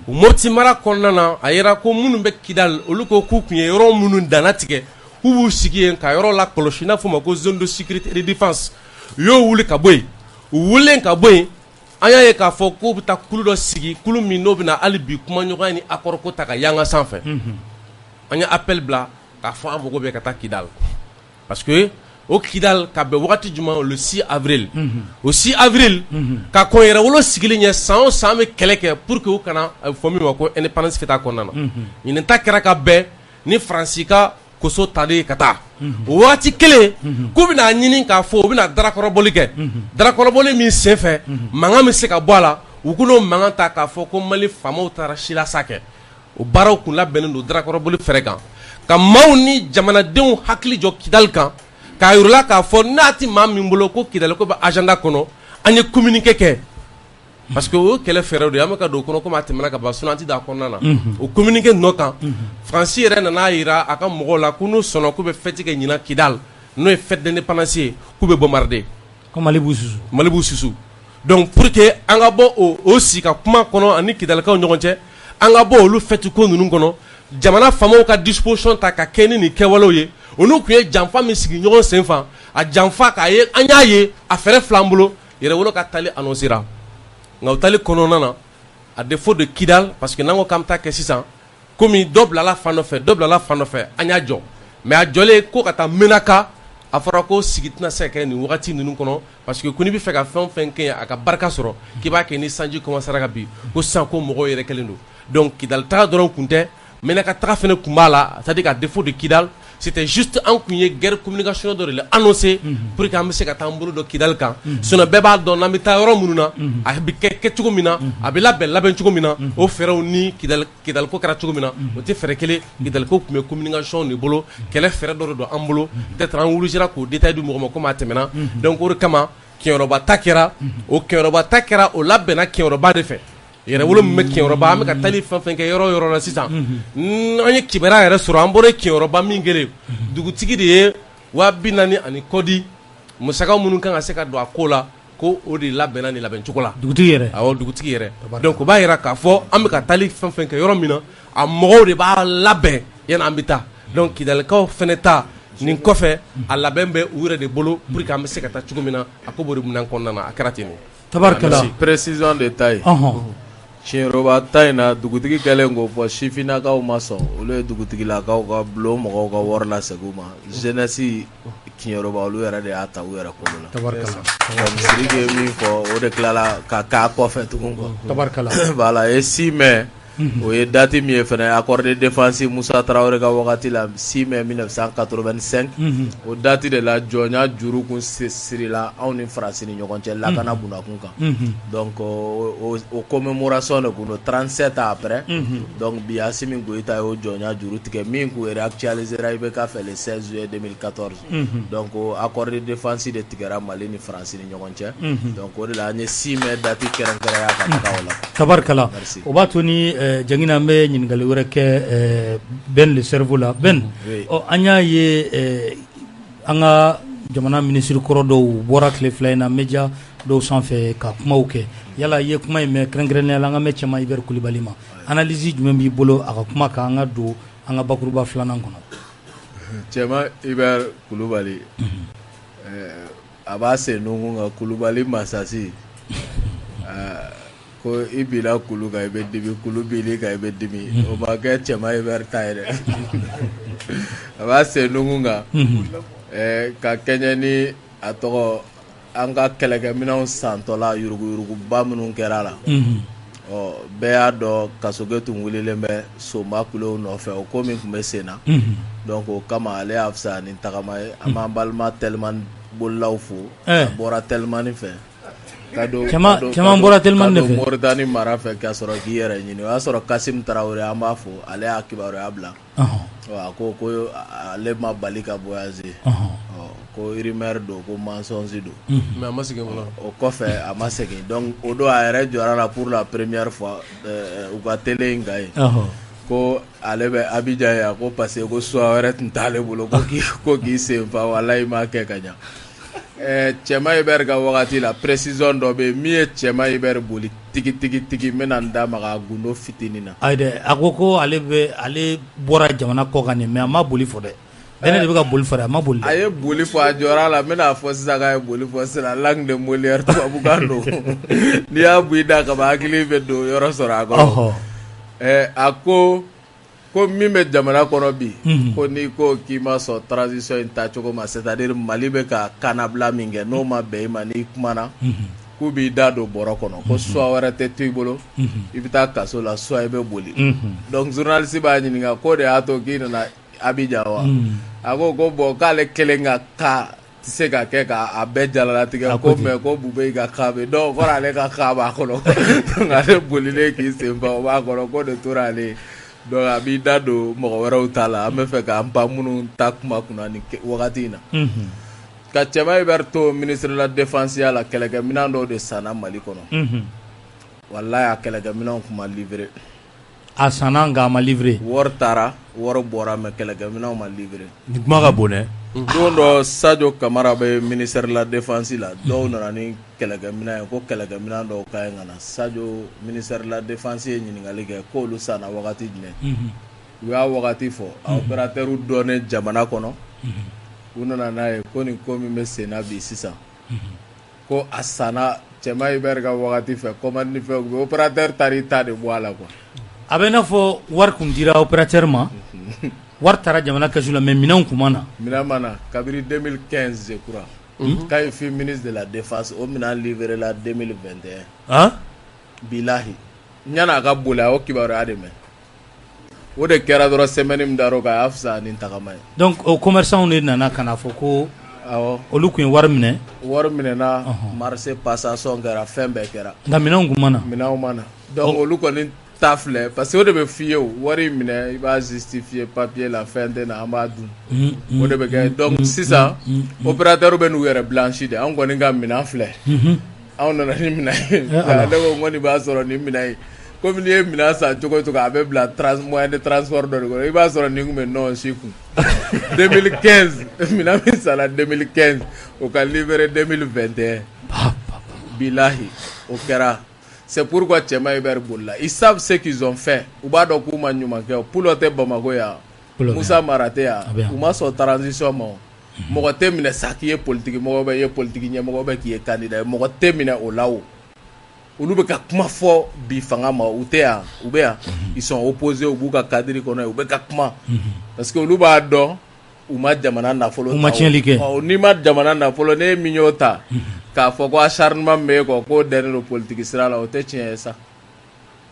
o Mopti mara kɔnɔna na a yira ko minnu bɛ Kidali olu ko k'u tun ye yɔrɔ minnu danna tigɛ k'u b'u sigi yen ka yɔrɔ la kɔlɔsi n'a fɔ ma ko zone de sécurité et de défense u y'o wuli ka bɔ yen u wulilen ka bɔ yen an y'a ye k'a fɔ k'u bɛ taa kulu dɔ sigi kulu min n'o bɛ na hali bi kumaɲɔgɔnya ni accord ko ta ka yanga sanfɛ an ye appel bila k'a fɔ an mago bɛ ka taa Kidal parce que o Kidal ka bɛn wagati jumɛn le 6 avril o 6 avril ka kɔn yɛrɛwolo sigili ɲɛ san o san bɛ kɛlɛ kɛ pour que u kana a bɛ fɔ min ma ko indépendance fêta kɔnɔna na ɲinɛ ta kɛra ka bɛn ni Faransi ka koso tali ka taa o wagati kelen k'u bɛna ɲini k'a fɔ u bɛna darakɔrɔbɔli kɛ darakɔrɔbɔli min senfɛ mankan bɛ se ka bɔ a la u k'o mankan ta k'a fɔ ko Mali faamaw taara silasa kɛ o baaraw kun labɛnnen don darakɔrɔbɔli fɛrɛ kan ka maaw ni jamanadenw hakili jɔ Kidal kan k'a yir'u la k'a fɔ n'a ti maa min bolo ko Kidal ko bɛ agenda kɔnɔ an ye communiqué kɛ parce que o kɛlɛ fɛrɛw de an bɛ ka don o kɔnɔ komi a tɛmɛna ka ban sinon an ti don a kɔnɔna na o communiqué nɔ kan Faransi yɛrɛ nana yira a ka mɔgɔw la ko n'u sɔnna k'u bɛ fête kɛ ɲinan Kidal n'o ye fête d'indépendance ye k'u bɛ bombarder ko Mali b'u susu donc pour que an ka bɔ o sigi ka kuma kɔnɔ ani Kidalikaw ɲɔgɔn cɛ an ka bɔ olu fête ko ninnu kɔnɔ jamana faamaw ka disposition ta ka kɛ ni nin kɛwalew ye olu tun ye janfa min sigi ɲɔgɔn senfan a janfa k'a ye an y'a ye a fɛrɛ fila an bolo yɛrɛwolo ka tali annoncera nka o tali kɔnɔna na à défaut de Kidal parce que n'an ko k'an bɛ taa kɛ sisan komi dɔ bilala fan dɔ fɛ an y'a jɔ mais a jɔlen ko ka taa Menaka a fɔra ko sigi tɛna se ka kɛ nin wagati ninnu kɔnɔ parce que ko n'i bɛ fɛ ka fɛn o fɛn kɛ a ka barika sɔrɔ k'i b'a kɛ ni sanji commencera ka bin ko sisan ko mɔgɔw yɛrɛ kɛlen don donc Kidal taga dɔrɔn kun tɛ Menaka taga fɛnɛ kun b'a la c'est-à-dire qu'à défaut de Kidal c'était juste an kun ye guerre communication dɔ de la annoncé pour que an bɛ se ka taa an bolo dɔ Kidal kan sinon bɛɛ b'a dɔn n'an bɛ taa yɔrɔ minnu na a bɛ kɛ cogo min na a bɛ labɛn cogo min na o fɛɛrɛw ni Kidal ko kɛra cogo min na o tɛ fɛɛrɛ kelen Kidal ko tun bɛ communication de bolo kɛlɛ fɛɛrɛ dɔ de don an bolo peut-être an wulusira k'o détail di mɔgɔ ma komi a tɛmɛna donc o de kama kɛnyɔrɔba ta kɛra o labɛnna kɛnyɔrɔba de fɛ yɛrɛwolo min bɛ kɛnyɔrɔba an bɛ ka tali fɛn fɛn kɛ yɔrɔ o yɔrɔ la sisan an ye kibaruya yɛrɛ sɔrɔ an bɔra kɛnyɔrɔba min kɛlen dugutigi de ye 40,000 kɔdi musaka minnu kan ka se ka don a ko la ko o de labɛnna nin labɛn cogo la dugutigi yɛrɛ donc o b'a yira k'a fɔ an bɛ ka tali fɛn fɛn kɛ yɔrɔ min na a mɔgɔw de b'a labɛn yanni an bɛ taa donc Kidalikaw fɛnɛ ta nin kɔfɛ a labɛn bɛ u yɛrɛ de bolo pour que an bɛ se ka taa cogo min na a ko b'o de minɛn kɔnɔna na a kɛra ten de tabarikala précision de taille Tiɲɛroba ta in na dugutigi kɛlen k'o fɔ sifinnakaw ma sɔn olu ye dugutigilakaw ka bulon mɔgɔw ka wari lasegin u ma jeunesse Tiɲɛroba olu yɛrɛ de y'a ta u yɛrɛ kolo la tabarikala donc Sidiki ye min fɔ o de tilala ka k'a kɔfɛ tugun quoi tabarikala voilà et 6 mai o ye date min ye fɛnɛ accord de défense Musa Traoré ka wagati la 6 mai 1985 o date de la jɔnya juru kun sirila anw ni Faransi ni ɲɔgɔn cɛ lakana bunakun kan donc o commémoration de kun 37 ans après donc bi Assimi Goïta y'o jɔnya juru tigɛ min kun réactualisera IBK fɛ le 16 juillet 2014 donc accord de défense de tigɛra Mali ni Faransi ni ɲɔgɔn cɛ donc o de la an ye 6 mai date kɛrɛnkɛrɛnya ka taga o la tabarikala o b'a to ni jangina an bɛ ɲininkali wɛrɛ kɛ Ben le cerveau la Ben an y'a ye an ka jamana minisiri kɔrɔ dɔw bɔra tile fila in na media dɔw sanfɛ ka kumaw kɛ yala i ye kuma in mɛn kɛrɛnkɛrɛnnenya la an ka mɛn Cɛma Ibɛri Kulibali ma analyse jumɛn b'i bolo a ka kuma kan an ka don an ka bakuruba filanan kɔnɔ Cɛma Ibɛri Kulibali a b'a sen nunkun kan Kulibali masasi ko i bila kulu kan i bɛ dimi kulu bili kan i bɛ dimi o ma kɛ Cɛma Ibɛri ta ye dɛ a b'a sen nunkun kan ka kɛɲɛ ni a tɔgɔ an ka kɛlɛkɛminɛnw santɔla yuruguyuruguba minnu kɛra la bɛɛ y'a dɔn Kasoge tun wililen bɛ Soma kulew nɔfɛ o ko min tun bɛ sen na donc o kama ale y'a fisaya ni tagama ye an b'an balima Tɛlimani bolilaw fo a bɔra Tɛlimani fɛ Cɛma bɔra Tɛlimani de fɛ Moritani mara fɛ k'a sɔrɔ k'i yɛrɛ ɲini o y'a sɔrɔ Kasim Tarawele an b'a fo ale y'a kibaruya bila a ko ale ma bali ka voyager ko rumeur don ko mensonge don mais a ma segin fɔlɔ o kɔfɛ a ma segin donc o don a yɛrɛ jɔra la pour la première fois u ka télé in kan yen ko ale bɛ Abidjan yan ko parce que ko choix wɛrɛ tun t'ale bolo ko k'i sen fa walayi ma kɛ ka ɲa Cɛma Ibɛri ka wagati la précision dɔ bɛ yen min ye Cɛma Ibɛri boli tigi n bɛna n da maga gundo fitinin na ayi dɛ a ko ale bɔra jamana kɔ kan mais a ma boli fɔ dɛ bene de bɛ ka boli fara a ma boli a ye boli fɔ a jɔra la n bɛna fɔ sisan k'a ye boli fɔ sisan langue de Molière tubabukan don n'i y'a bɔ i da kaba hakili bɛ don yɔrɔ sɔrɔ a kɔrɔ a ko min bɛ jamana kɔnɔ bi ko n'i ko k'i ma sɔn transition in tacogo ma c'est-à-dire Mali bɛ ka kanabila min kɛ n'o ma bɛn i ma n'i kumana k'u b'i da don bɔrɔ kɔnɔ ko choix wɛrɛ tɛ to i bolo i bɛ taa kaso la soit i bɛ boli donc journaliste b'a ɲininka ko de y'a to k'i nana Abidjan wa a ko bon k'ale kelen ka cas tɛ se ka kɛ k'a bɛɛ jalalatigɛ ko mais ko Bube ka cas bɛ donc kɔrɔ ale ka cas b'a kɔnɔ donc ale bolilen k'i sen fa o b'a kɔnɔ ko de tora ale donc a b'i da don mɔgɔ wɛrɛw ta la an bɛ fɛ k'an pan minnu ta kuma kunna ni wagati in na ka Cɛma Hubert to ministre de la défense ya la kɛlɛkɛminɛn dɔw de sanna Mali kɔnɔ wallahi a kɛlɛkɛminɛnw tun ma livrer a sanna nka a ma livrer wari taara wari bɔra mais kɛlɛkɛminɛnw ma livrer ni kuma ka bon dɛ don dɔ Sadio Kamara bɛ ministère de la défense la dɔw nana ni kɛlɛkɛminɛn ye ko kɛlɛkɛminɛn dɔw ka ɲi ka na Sadio ministère de la défense ye ɲininkali kɛ k'olu sanna wagati jumɛn u y'a wagati fɔ a opérateur dɔnnen jamana kɔnɔ u nana n'a ye ko nin ko min bɛ sen na bi sisan ko a sanna Cɛma Hubert ka wagati fɛ commande ni fɛn u bɛ opérateur taara i ta de bɔ a la quoi a bɛ n'a fɔ wari kun dira opérateur ma wari taara jamana kasu la mais minɛnw kun ma na minɛn ma na kabiri 2015 je crois quand il fut ministre de la défense o minɛn livré la 2021 bilahi ɲana a ka boli a y'o kibaruya de mɛn o de kɛra dɔrɔn semaine min dar'o kan a y'a fisaya ni tagama ye donc o commerçant de nana ka na fɔ ko awɔ olu kun ye wari minɛ wari minɛna marché passation kɛra fɛn bɛɛ kɛra nka minɛnw kun ma na minɛnw ma na donc olu kɔni ta filɛ parce que o de bɛ f'i ye o wari minɛ i b'a justifier papier la fɛn tɛ na an b'a dun o de bɛ kɛ donc sisan opérateur bɛ n'u yɛrɛ blanchi de an kɔni ka minɛn filɛ anw nana ni minɛn ye ne ko n ko nin b'a sɔrɔ nin minɛn ye komi n'i ye minɛn san cogo o cogo a bɛ bila moyen de transport dɔ de kɔnɔ i b'a sɔrɔ nin kun bɛ nɔn si kun 2015 minɛn min sanna 2015 o ka livrer 2021 bilahi o kɛra. C'est pourquoi Cɛma Hubert bolila ils savent ce qu'ils ont fait u b'a dɔn k'u ma ɲuman kɛ o Pulo tɛ Bamako yan Musa Mara tɛ yan u ma sɔn transition ma o mɔgɔ tɛ minɛ sa k'i ye politique mɔgɔ bɛ i ye politique ɲɛmɔgɔ bɛ k'i ye candidat ye mɔgɔ tɛ minɛ o la o olu bɛ ka kuma fɔ bi fanga ma u tɛ yan u bɛ yan ils sont opposés u b'u ka cadre kɔnɔ u bɛ ka kuma parce que olu b'a dɔn u ma jamana nafolo ta u ma tiɲɛli kɛ n'i ma jamana nafolo ne ye min y'o ta k'a fɔ ko acharnement min bɛ e kɔ k'o dɛnnen don politique sira la o tɛ tiɲɛ ye sa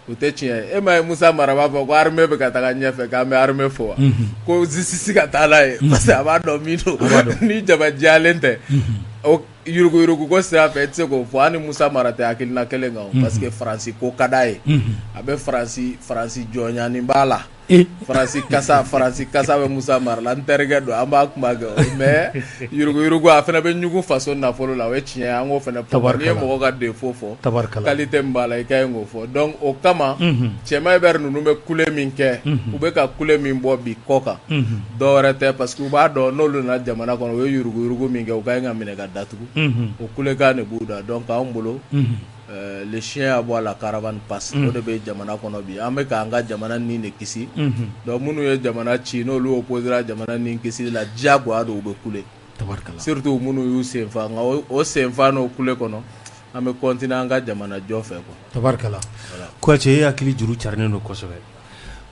o tɛ tiɲɛ ye e ma ye Musa Mara b'a fɔ ko armée bɛ ka taga ɲɛfɛ k'an bɛ armée fɔ wa ko justice ka taa n'a ye parce que a b'a dɔn min don ni jama diyalen tɛ o yuruguyurugu ko sira fɛ i tɛ se k'o fɔ hali ni Musa Mara tɛ hakilina kelen kan o parce que Faransi ko ka d'a ye a bɛ Faransi jɔnyani b'a la Faransi kasa bɛ Musa Mara la n terikɛ don an b'a kuma kɛ o mais yuruguyurugu a fana bɛ ɲugun faso nafolo la o ye tiɲɛ ye an k'o fana fɔ n'i ye mɔgɔ ka défaut fɔ qualité min b'a la i ka ɲi k'o fɔ donc o kama Cɛma Hubert ninnu bɛ kule min kɛ u bɛ ka kule min bɔ bi kɔ kan dɔ wɛrɛ tɛ parce que u b'a dɔn n'olu nana jamana kɔnɔ u ye yuruguyurugu min kɛ u ka ɲi ka minɛ ka datugu o kulekan de b'u da donc anw bolo le chien à boire la caravane passe o de bɛ jamana kɔnɔ bi an bɛ k'an ka jamana ni de kisi donc minnu ye jamana ci n'olu opposera jamana ni kisi la diyagoya don u bɛ kule surtout minnu y'u senfa nka o senfa n'o kule kɔnɔ an bɛ continuer an ka jamana jɔ fɛ quoi tabarikala Kouyaté e hakili juru carinen don kosɛbɛ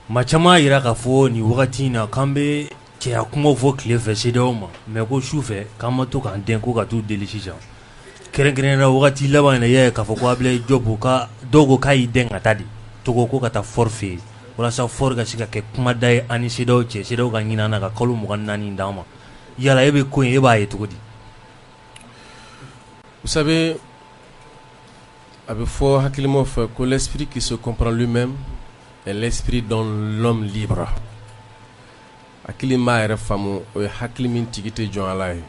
maa caman y'a jira k'a fɔ nin wagati in na k'an bɛ cɛya kumaw fɔ tile fɛ CEDEAO ma mais ko su fɛ k'an ma to k'an den ko ka t'u deli sisan kɛrɛnkɛrɛnnenya la wagati laban in na i y'a ye k'a fɔ ko Ablaye Diop ka dɔw ko k'a y'i den ka taa de Togo ko ka taa Faure fɛ yen walasa Faure ka se ka kɛ kumada ye ani CEDEAO cɛ CEDEAO ka ɲin'a na ka kalo 24 d'an ma yala e bɛ ko in e b'a ye cogo di Vous savez, a bɛ fɔ hakilimaw fɛ ko l'esprit qui se comprend lui-même est l'esprit dont l'homme libre hakili m'a yɛrɛ faamu o ye hakili min tigi tɛ jɔn a la ye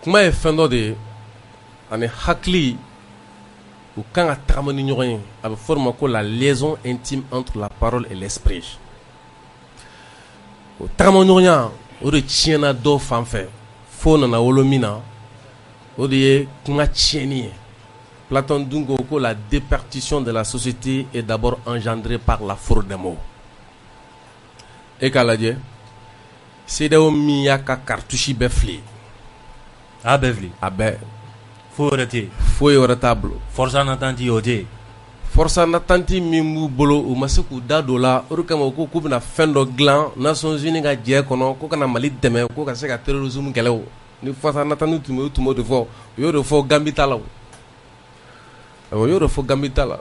kuma ye fɛn dɔ de ye ani hakili u kan ka tagama ni ɲɔgɔn ye a bɛ fɔ o ma ko la liaison intime entre la parole et l'esprit o tagama ɲɔgɔnya o de tiɲɛna dɔw fan fɛ fo nana wolo min na o de ye kuma tiɲɛni ye Platon dun ko ko la déperdition de la société est d'abord engendrée par la fraude des mots e k'a lajɛ CEDEAO min y'a ka cartouche bɛɛ fili a bɛɛ fili a bɛɛ foyi wɛrɛ tɛ yen foyi wɛrɛ t'a bolo force en attente o tɛ yen force en attente min b'u bolo u ma se k'u da don o la o de kama u ko k'u bɛna fɛn dɔ dilan Nations Unies ka jɛ kɔnɔ ko kana Mali dɛmɛ ko ka se ka terrorisme kɛlɛ o ni force en attente tun bɛ u tun b'o de fɔ u y'o de fɔ Gambie ta la o y'o de fɔ Gambie ta la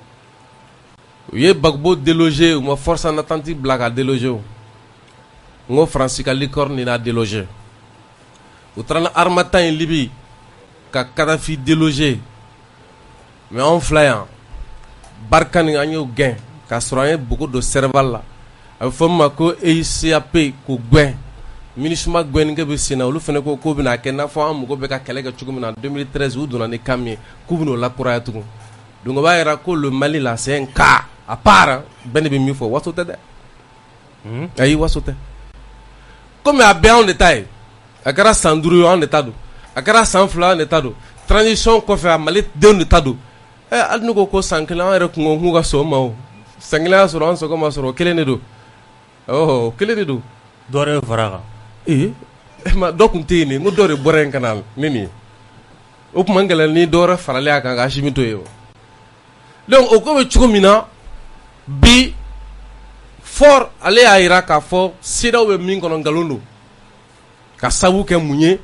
u ye Gbagbo déloger u ma force en attente bila ka déloger o n ko Faransi ka licorne n'a déloger u taara ni Harmattan ye Libye ka Kadhafi déloger mais anw filɛ yan Barkhane an y'o gɛn k'a sɔrɔ an ye bogo don Serval la a bɛ fɔ min ma ko EICAP k'o gɛn MINUSMA gɛnnikɛ bɛ sen na olu fana ko k'o bɛna kɛ i n'a fɔ an mago bɛ ka kɛlɛ kɛ cogo min na 2013 u donna ni kan min ye k'u bɛn'o lakuraya tugun donc o b'a jira ko le Mali la c'est un cas à part bɛɛ de bɛ min fɔ waso tɛ dɛ ayi waso tɛ komi a bɛɛ anw de ta ye a kɛra san 5 ye anw de ta don a kɛra san 2 anw de ta don transition kɔfɛ a Mali denw de ta don hali n'u ko san 1 an yɛrɛ kungo k'u ka sɔn o ma o san 1 y'a sɔrɔ an sɔgɔ ma sɔrɔ o kelen de don o kelen de don dɔ yɛrɛ fara kan ma dɔ tun tɛ yen n ko dɔ de bɔra yen ka na ni nin ye o tuma n gɛlɛn ni dɔ wɛrɛ faralen a kan ka Asimi to yen o donc o ko bɛ cogo min na bi fort ale y'a jira k'a fɔ CEDEAO bɛ min kɔnɔ nkalon don ka sababu kɛ mun ye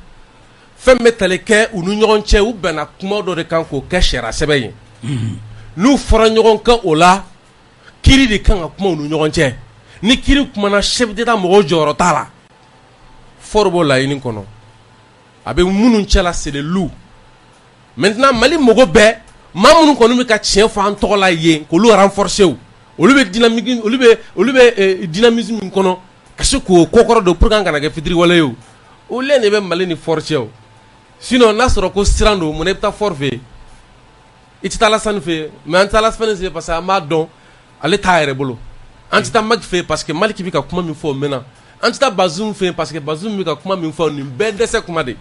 fɛn bɛ tali kɛ u ni ɲɔgɔn cɛ u bɛnna kuma dɔ de kan k'o kɛ sariya sɛbɛn ye n'u fɔra ɲɔgɔn kan o la kiiri de kan ka kuma u ni ɲɔgɔn cɛ ni kiiri kumana chef d'état mɔgɔw jɔyɔrɔ t'a la fort b'o laɲini kɔnɔ a bɛ minnu cɛla c'est le loup maintenant Mali mɔgɔ bɛɛ maa minnu kɔni bɛ ka tiɲɛ fɔ an tɔgɔ la yen k'olu renforcer olu bɛ dynamique olu bɛ dynamisme min kɔnɔ ka se k'o kokɔrɔ don pour que an kana kɛ fitiriwale ye o olu de bɛ Mali ni fort cɛ o sinon n'a sɔrɔ ko siran don mun na i bɛ taa fort fɛ yen i tɛ taa Alassane fɛ yen mais an tɛ Alassane fɛ yen parce que an b'a dɔn ale t'a yɛrɛ bolo an tɛ taa Macky fɛ yen parce que Macky bɛ ka kuma min fɔ o mɛnna an tɛ taa Bazoum fɛ yen parce que Bazoum bɛ ka kuma min fɔ nin bɛɛ dɛsɛ kuma de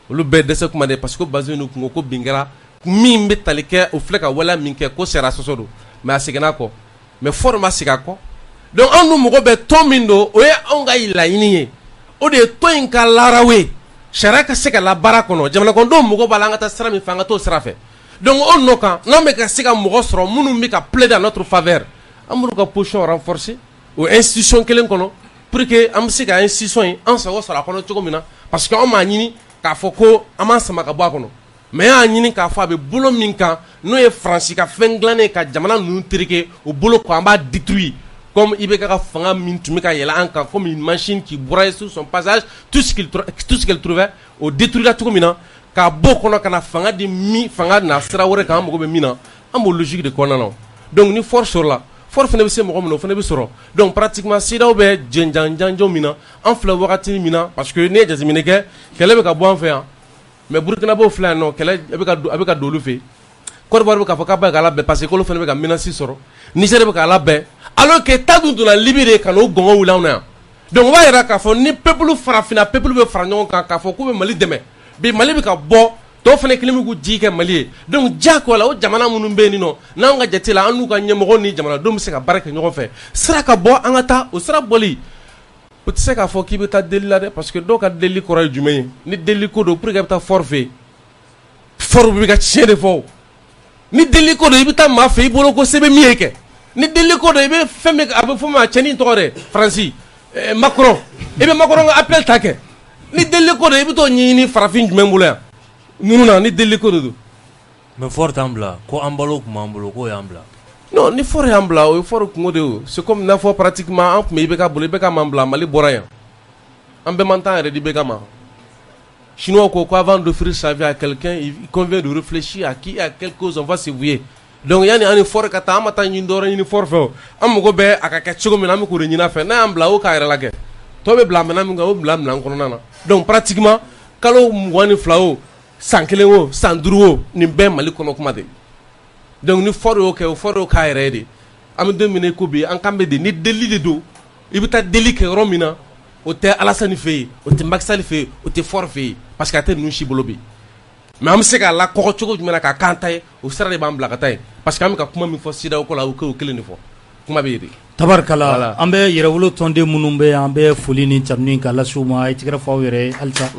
olu bɛɛ dɛsɛ kuma de parce que Bazoum ni kungo ko bin kɛra min bɛ tali kɛ o filɛ ka waleya min kɛ ko sariya sɔsɔ don mais a seginna a kɔ mais fort ma segin a kɔ donc an dun mɔgɔ bɛ tɔn min don o ye anw ka laɲini ye o de ye tɔn in ka laaraw ye sariya ka se ka labaara kɔnɔ jamana kɔnɔdenw mɔgɔ b'a la an ka taa sira min fɛ an ka t'o sira fɛ donc o nɔ kan n'an bɛ ka se ka mɔgɔ sɔrɔ minnu bɛ ka plaider en notre faveur an b'olu ka position renforcer o institution kelen kɔnɔ pour que an bɛ se ka institution in an sago sɔrɔ a kɔnɔ cogo min na parce que an m'a ɲini k'a fɔ ko an b'an sama ka bɔ a kɔnɔ mais y'a ɲini k'a fɔ a bɛ bolo min kan n'o ye Faransi ka fɛn dilannen ka jamana ninnu tereke o bolo ko an b'a détruire comme IBK ka fanga min tun bɛ ka yɛlɛ an kan comme une machine qui broyait sur son passage tout ce qu'elle trouvait o détruira cogo min na k'a bɔ o kɔnɔ ka na fanga di min fanga na sira wɛrɛ kan an mago bɛ min na an b'o logique de kɔnɔna na donc ni fort sɔrɔla fort fana bɛ se mɔgɔ min na o fana bɛ sɔrɔ donc pratiquement CEDEAO bɛ jɛnjanjanjɔ min na an filɛ wagati min na parce que n'i ye jateminɛ kɛ kɛlɛ bɛ ka bɔ an fɛ yan mais Burkina b'o filɛ yan nɔ kɛlɛ a bɛ ka don olu fɛ Côte d'Ivoire bɛ k'a fɔ k'a bɛ k'a labɛn parce que k'olu fana bɛ ka menace sɔrɔ Niger bɛ k'a labɛn alors que ta dun donna Libye de ka n'o gɔngɔn wuli anw na yan donc o b'a jira k'a fɔ ni peuple farafinna peuple bɛ fara ɲɔgɔn kan k'a fɔ k'u bɛ Mali dɛmɛ bi Mali bɛ ka bɔ tɔw fana kelen bɛ k'u ji kɛ Mali ye donc diyagoya la o jamana minnu bɛ yen nɔ n'an ka jate la an n'u ka ɲɛmɔgɔ ni jamanadenw bɛ se ka baara kɛ ɲɔgɔn fɛ sira ka bɔ an ka taa o sira bɔli o tɛ se k'a fɔ k'i bɛ taa deli la dɛ parce que dɔw ka deli kɔrɔ ye jumɛn ye ni deli ko don pour que i bɛ taa fort fɛ yen fort bɛ ka tiɲɛ de fɔ ni deli ko don i bɛ taa maa fɛ i bolo ko se bɛ min ye kɛ ni deli ko don i bɛ fɛn min a bɛ fɔ ma cɛnin tɔgɔ dɛ Faransi Macron i bɛ Macron ka appel ta kɛ ni deli ko don i bɛ t'o ɲɛɲini farafin jumɛn bolo yan ninnu na ni deli ko de don mais fort t'an bila ko an balo tun b'an bolo k'o y'an bila non ni fort y'an bila o ye fort kungo de ye c'est comme n'a fɔ pratiquement an tun bɛ IBK bolo IBK m'an bila Mali bɔra yan an bɛɛ man tan yɛrɛ di IBK ma Chinois ko avant d'offrir sa vie à quelqu'un il convient de réfléchir à qui et à quelle cause on va se vouer donc yani ani fort ka taa an ma taa ɲini dɔwɛrɛ ɲini fort fɛ o an mago bɛ a ka kɛ cogo min na an bɛ k'o de ɲini a fɛ n'a y'an bila o k'a yɛrɛ lajɛ tɔw bɛ bila minɛn min kan o bila minɛn kɔnɔna na donc pratiquement kalo 22 o san 1 o san 5 o nin bɛɛ Mali kɔnɔ kuma de donc ni fort y'o kɛ o fort y'o k'a yɛrɛ ye de an bɛ don min na i ko bi an kan bɛ de ni deli de don i bɛ taa deli kɛ yɔrɔ min na o tɛ Alassane fɛ yen o tɛ Macky Sall fɛ yen o tɛ fort fɛ yen parce que a tɛ ninnu si bolo bi mais an bɛ se k'a la kɔgɔ cogo jumɛn na k'a k'an ta ye o sira de b'an bila ka taa ye parce que an bɛ ka kuma min fɔ CEDEAO ko la o k'o kelen de fɔ kuma bɛ yen de tabarkala an bɛ yɛrɛwolo tɔnden minnu bɛ an bɛ foli ni caroni ka lasiw ma i tigɛrɛ fɔ aw yɛrɛ halisa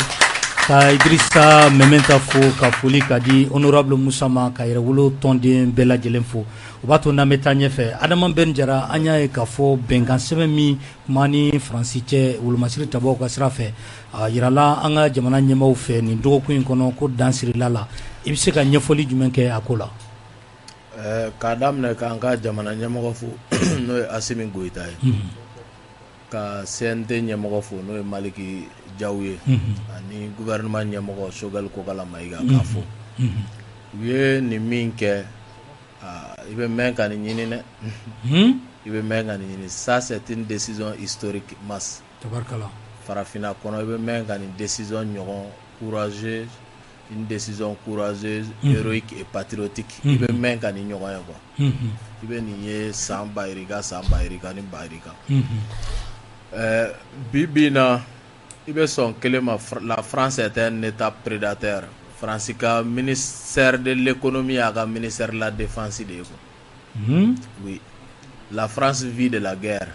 ka Idrissa Mementa fo ka foli ka di honorable Musa ma ka yɛrɛwolo tɔnden bɛɛ lajɛlen fo o b'a to n'an bɛ taa ɲɛfɛ Adama Ben Jara an y'a ye k'a fɔ bɛnkan sɛbɛn min kuma ni Faransi cɛ wolomasiri tabaw ka sira fɛ a yirala an ka jamana ɲɛmaaw fɛ nin dɔgɔkun in kɔnɔ ko dan sirila la i bɛ se ka ɲɛfɔli jumɛn kɛ a ko la k'a daminɛ k'an ka jamana ɲɛmɔgɔ fo n'o ye Asimi Goyita ye ka CNT ɲɛmɔgɔ fo n'o ye Maliki Jaw ye ani gouvernement ɲɛmɔgɔ Choguel Kokala Mayiga k'a fo u ye nin min kɛ i bɛ mɛn ka nin ɲini dɛ i bɛ mɛn ka nin ɲini ça c'est une décision historique masse tabarkala farafinna kɔnɔ i bɛ mɛn ka nin décision ɲɔgɔn courageuse une décision courageuse héroïque et patriotique i bɛ mɛn ka nin ɲɔgɔn ye quoi i bɛ nin ye san bayirika ni bayirika bi na i bɛ sɔn kelen ma la France est un état prédateur France ka ministère de l'économie a ka ministère de la défense de ye quoi oui la France vit de la guerre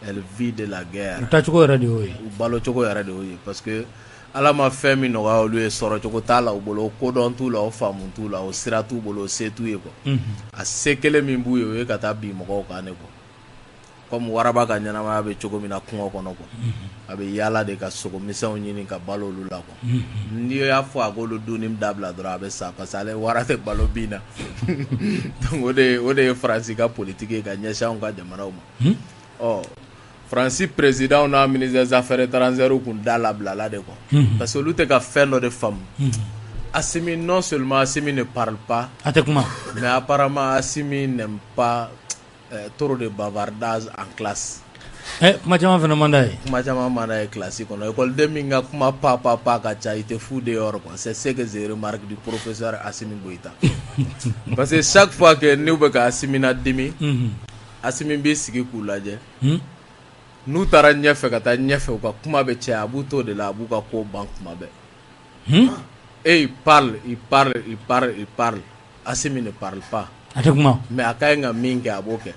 elle vit de la guerre u tacogo yɛrɛ de y'o ye u balo cogo yɛrɛ de y'o ye parce que ala ma fɛn min nɔgɔya olu ye sɔrɔ cogo t'a la u bolo o kodɔn t'u la o faamu t'u la o sira t'u bolo o se t'u ye quoi a se kelen min b'u ye o ye ka taa bi mɔgɔw kan ne quoi comme waraba ka ɲɛnamaya bɛ cogo min na kungo kɔnɔ quoi a bɛ yaala de ka sogomisɛnw ɲini ka balo olu la quoi n'i y'a fɔ a k'olu dunni dabila dɔrɔn a bɛ sa parce que ale wara tɛ balo bin na donc o de ye Faransi ka politique ye ka ɲɛsin anw ka jamanaw ma ɔ Faransi président n'a ministre des affaires étrangères kun da labilala de quoi parce que olu tɛ ka fɛn dɔ de faamu Assimi non seulement Assimi ne parle pas mais apparemment Assimi n'aime pas trop de bavardage en classe. Kuma caman fana man d'a ye. Kuma caman man d'a ye classe kɔnɔ école min ka kuma pa ka ca il te fout dehors quoi. C'est ce que je remarque du professeur Assimi Goïta. Parce que chaque fois que n'u bɛ ka Assimi nadimi Assimi bɛ sigi k'u lajɛ n'u taara ɲɛfɛ ka taa ɲɛfɛ u ka kuma bɛ caya a b'u to de la a b'u ka ko ban kuma bɛɛ. Et il parle Assimi ne parle pas. Mais a ka ɲi ka min kɛ a b'o kɛ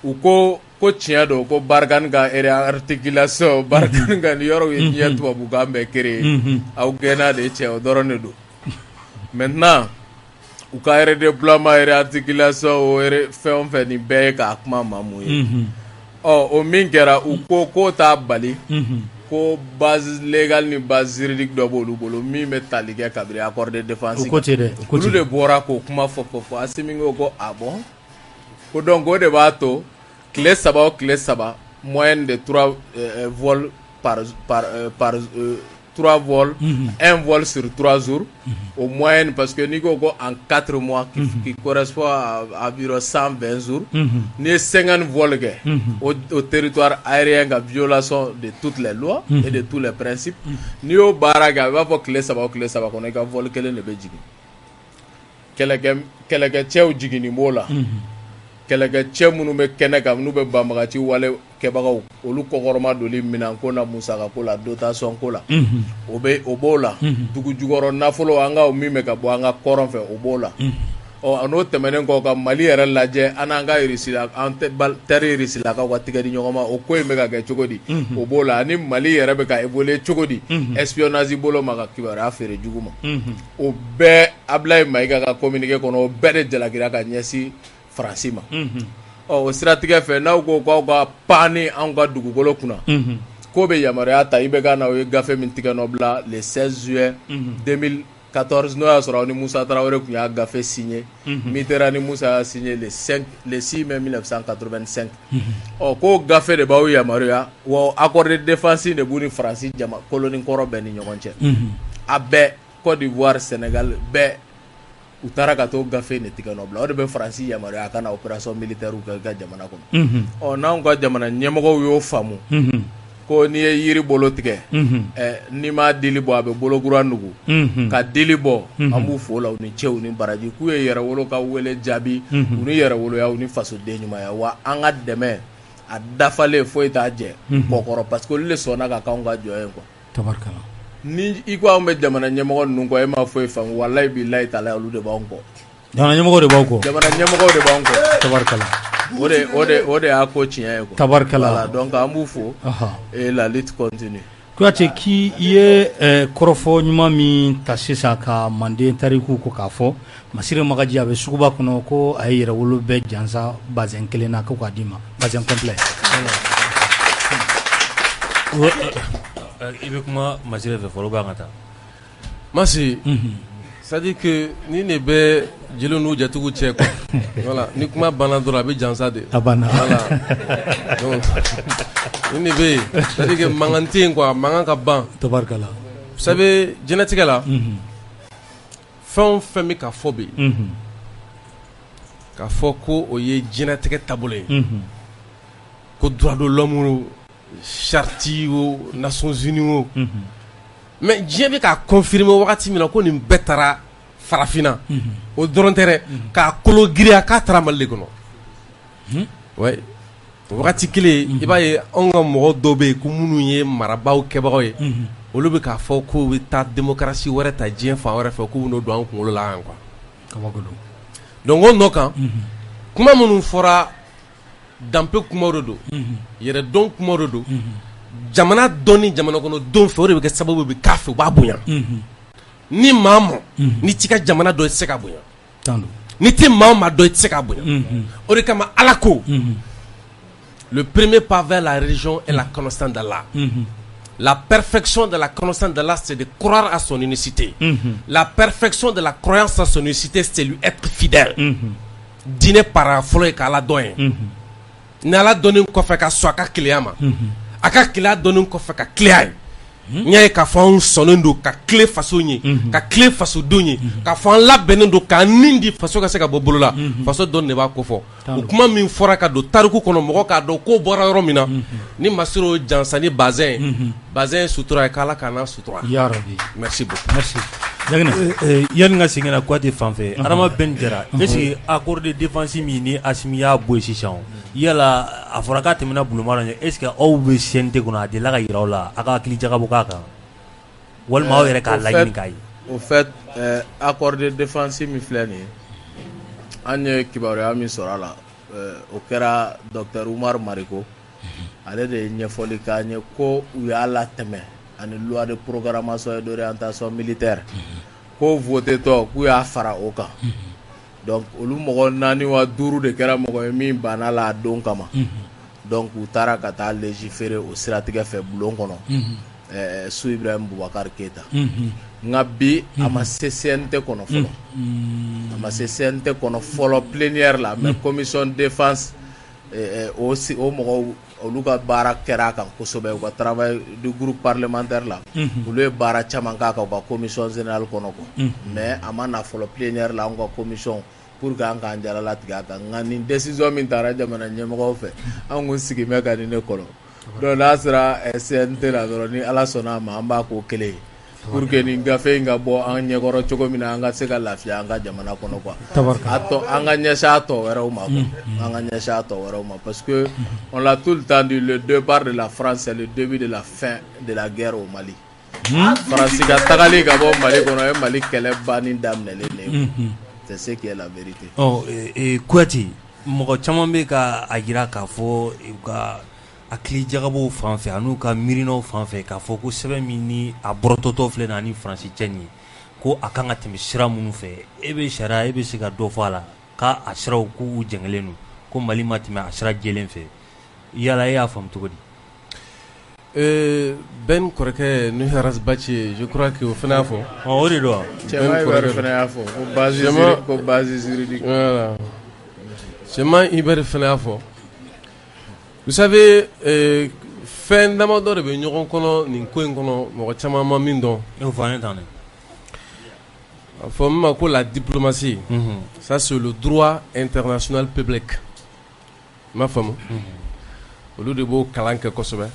u ko tiɲɛ don ko Barkhane ka articulation Barkhane ka nin yɔrɔw ye diɲɛ tubabukan bɛɛ créé aw gɛnna de cɛ o dɔrɔn de don maintenant u ka redéploiement articulation o fɛn o fɛn nin bɛɛ ye k'a kuma ma mun ye o min kɛra u ko k'o t'a bali ko base légale ni base juridique dɔ b'olu bolo min bɛ tali kɛ kabiri accord de défense olu de bɔra k'o kuma fɔ Assimi ko ah bon ko donc o de b'a to tile saba moyenne de 3 vols par 3 vols, un vol sur 3 jours, au moyenne, parce que nous avons en 4 mois, qui correspond à environ 120 jours, nous avons 50 vols au territoire aérien, en violation de toutes les lois et de tous les principes. Nous avons baraga, nous avons clé ça, qu'on a vol que le Belgique. Quelqu'un tient jigini mola. Quelqu'un tient nous me kenaka, nous be bamagati wale kebagaw olu kokoroma doli minanko na musaka ko la dotation ko la obe obola dugu jugoro nafolo anga o mime ka bo anga koron fe obola o ano temenen ko ka Mali yɛrɛ lajɛ ananga irisila ante bal terre irisila ka watige di nyogoma o ko me ka kɛ cogodi obola ani Mali yɛrɛ be ka évoluer cogodi espionnage bolo maka kibara fere juguma o bɛɛ Ablaye Mayiga ka communiqué kono o bɛɛ de jalakira ka ɲɛsi Faransi ma o siratigɛ fɛ n'aw ko k'aw ka pani an ka dugukolo kunna ko bɛ yamaruya ta i bɛ ka na o ye gafe min tigɛ nɔ bila le 16 juillet 2014 n'o y'a sɔrɔ aw ni Musa Tarawele tun y'a gafe signé Mitterrand ni Musa y'a signé le 6 mai 1985 k'o gafe de b'aw yamaruya wa accord de défense de b'u ni Faransi jama koloni kɔrɔ bɛɛ ni ɲɔgɔn cɛ a bɛɛ Côte d'Ivoire Sénégal bɛɛ u taara ka t'o gafe ne tigɛ nɔ bila o de bɛ Faransi yamaruya a ka na opération militaire kɛ ka jamana kɔnɔ n'anw ka jamana ɲɛmɔgɔw y'o faamu ko n'i ye yiri bolo tigɛ n'i m'a dili bɔ a bɛ bolokura nugu ka dili bɔ an b'u fo la u ni cɛw ni baraji k'u ye yɛrɛwolo ka wele jaabi u ni yɛrɛwoloya u ni fasoden ɲumanya wa an ka dɛmɛ a dafalen foyi t'a jɛ kɔkɔrɔ parce que olu de sɔnna ka k'anw ka jɔ ye quoi tabarikala ni i ko anw bɛ jamana ɲɛmɔgɔ ninnu kɔ e ma foyi faamu walayi bilayi taala olu de b'anw kɔ jamana ɲɛmɔgɔ de b'aw kɔ jamana ɲɛmɔgɔ de b'anw kɔ tabarikala o de y'a ko tiɲɛ ye quoi. Tabarkala. Voilà, donc an b'u fo et la lutte continue. Kuyate ki ye kɔrɔfɔ ɲuman min ta sisan ka Manden tariku ko k'a fɔ Masire Magaji a bɛ suguba kɔnɔ ko a ye yɛrɛwolo bɛɛ jansa bazin kelen na ko k'a d'i ma bazin complet. I bɛ kuma Masire fɛ fɔlɔ b'a ka taa. Masi, c'est-à-dire que ni ne bɛ jeliw n'u jatigiw cɛ quoi. Voilà, ni kuma banna dɔrɔn a bɛ jansa de. A banna. Voilà. Donc ni ne bɛ yen, c'est-à-dire que mankan tɛ yen quoi, mankan ka ban. Tabarkala. Vous savez, diɲɛlatigɛ la, fɛn o fɛn bɛ ka fɔ bi, k'a fɔ ko o ye diɲɛlatigɛ taabolo ye, ko droit de l'homme, charte o, Nations Unies o. Mais diɲɛ bɛ k'a confirmer wagati min na ko nin bɛɛ taara farafinna, o dɔrɔn tɛ dɛ, k'a kolo giriya k'a taara Mali de kɔnɔ. Ouais. Wagati kelen i b'a ye anw ka mɔgɔ dɔw bɛ yen ko minnu ye marabaaw kɛbagaw ye, olu bɛ k'a fɔ k'u bɛ taa démocratie wɛrɛ ta diɲɛ fan wɛrɛ fɛ k'u bɛ don an kunkolo la yan quoi. Donc o nɔ kan kuma minnu fɔra danpe kumaw de don, yɛrɛdɔn kumaw de don, jamana dɔn ni jamana kɔnɔ don fɛ o de bɛ kɛ sababu bɛ k'a fɛ u b'a bonya. Ni maa ma ni t'i ka jamana dɔ i tɛ se ka bonya, ni tɛ maa ma dɔ i tɛ se ka bonya. O de kama Ala ko le premier pas vers la religion est la connaissance d'Allah. La perfection de la connaissance d'Allah, c'est de croire à son unicité. La perfection de la croyance à son unicité, c'est lui être fidèle. Dîner par folo ka Ala dɔn ye. Ni Ala dɔnni kɔfɛ ka sɔn a ka kelenya ma, a ka kelenya dɔnni kɔfɛ ka kelenya ye. N y'a ye k'a fɔ anw sɔnnen don ka tile faso ye, ka tile fasodenw ye, k'a fɔ an labɛnnen don k'an nin di faso ka se ka bɔ bolo la, faso dɔn de b'a ko fɔ. O kuma min fɔra ka don tariku kɔnɔ mɔgɔ k'a dɔn k'o bɔra yɔrɔ min na, ni Masire o jansa ni bazin ye, bazin ye sutura ye k'Ala k'an n'a sutura. Ya Rabbi. Merci beaucoup. Merci. Yani ka segin na Kuyate fan fɛ, Adama Ben Jara, est-ce que accord de défense min ni Assimi y'a bɔ yen sisan, yala a fɔra k'a tɛmɛna Bulumana ɲɛ, est-ce que aw bɛ CNT kɔnɔ a delila ka yira aw la, a ka hakili jagabɔ k'a kan, walima aw yɛrɛ k'a laɲini k'a ye? Au fait, accord de défense min filɛ nin ye, an ye kibaruya min sɔrɔ a la, o kɛra Dr Umar Mariko, ale de ye ɲɛfɔli k'an ye ko u y'a latɛmɛ ani loi de programmation et d'orientation militaire, ko voté tɔ k'u y'a fara o kan. Donc olu mɔgɔ 4 wa 5 de kɛra mɔgɔ ye min banna la a don kama. Donc u taara ka taa légiférer o siratigɛ fɛ bulon kɔnɔ, Su Ibrahim Boubacar Keita. Nka bi a ma se CNT kɔnɔ fɔlɔ, a ma se CNT kɔnɔ fɔlɔ plénière la, mais commission défense o mɔgɔw olu ka baara kɛra kan kosɛbɛ, u ka travail du groupe parlementaire la, olu ye baara caman k'a kan u ka commission générale kɔnɔ quoi. Mais a ma na fɔlɔ plénière la an ka commission pour que an k'an jalala tigɛ a kan. Nka nin décision min taara jamana ɲɛmɔgɔw fɛ an kun sigi bɛ ka nin ne kɔnɔ. Donc n'a sera CNT la dɔrɔn ni Ala sɔnna a ma an b'a k'o kelen ye pour que nin gafe in ka bɔ an ɲɛkɔrɔ cogo min na an ka se ka lafiya an ka jamana kɔnɔ quoi. An ka ɲɛsin a tɔ wɛrɛw ma quoi. An ka ɲɛsin a tɔ wɛrɛw ma parce que on l'a tout le temps dit, le départ de la France c'est le début de la fin de la guerre au Mali. France ka tagali ka bɔ Mali kɔnɔ ye Mali kɛlɛ banni daminɛlen de ye. C'est ce qui est la vérité. Kuyate, mɔgɔ caman bɛ ka a jira k'a fɔ u ka hakili jagabɔw fan fɛ an'u ka miirinaw fan fɛ k'a fɔ ko sɛbɛn min ni a bɔrɔtɔtɔ filɛ na ni Faransi cɛ nin ye ko a kan ka tɛmɛ sira minnu fɛ, e bɛ sariya e bɛ se ka dɔ fɔ a la k'a siraw k'u jɛngɛlen don ko Mali ma tɛmɛ a sira jɛlen fɛ, yala e y'a faamu cogo di? Ben kɔrɔkɛ n'o ye Arasbachi, je crois que o fana y'a fɔ. O de don wa? Cɛman Ibɛri fana y'a fɔ ko base juridique. Voilà. Cɛman Ibɛri fana y'a fɔ. Vous savez, fɛn damadɔ de bɛ ɲɔgɔn kɔnɔ nin ko in kɔnɔ mɔgɔ caman ma min dɔn. O fɔ an ye tan dɛ. A fɔ min ma ko la diplomatie, ça c'est le droit international public. I m'a faamu. Olu de b'o kalan kɛ kosɛbɛ.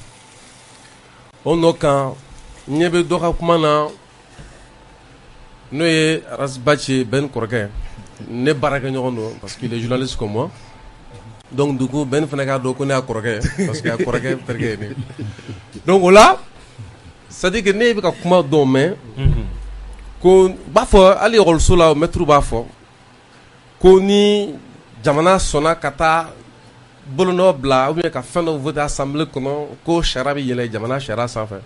O nɔ kan ɲɛ bɛ dɔ ka kuma na n'o ye Arasbachi Ben kɔrɔkɛ, ne baarakɛɲɔgɔn don parce qu'il est journaliste comme moi. Donc du coup Ben fana k'a dɔn ko ne y'a kɔrɔkɛ parce que a kɔrɔkɛ terikɛ ye ne. Donc o la c'est à dire que ne bɛ ka kuma dɔw mɛn ko b'a fɔ hali ekɔliso la mɛtiriw b'a fɔ ko ni jamana sɔnna ka taa bolonɔ bila ou bien ka fɛn dɔ voter assemblée kɔnɔ ko sariya bɛ yɛlɛ jamana sariya sanfɛ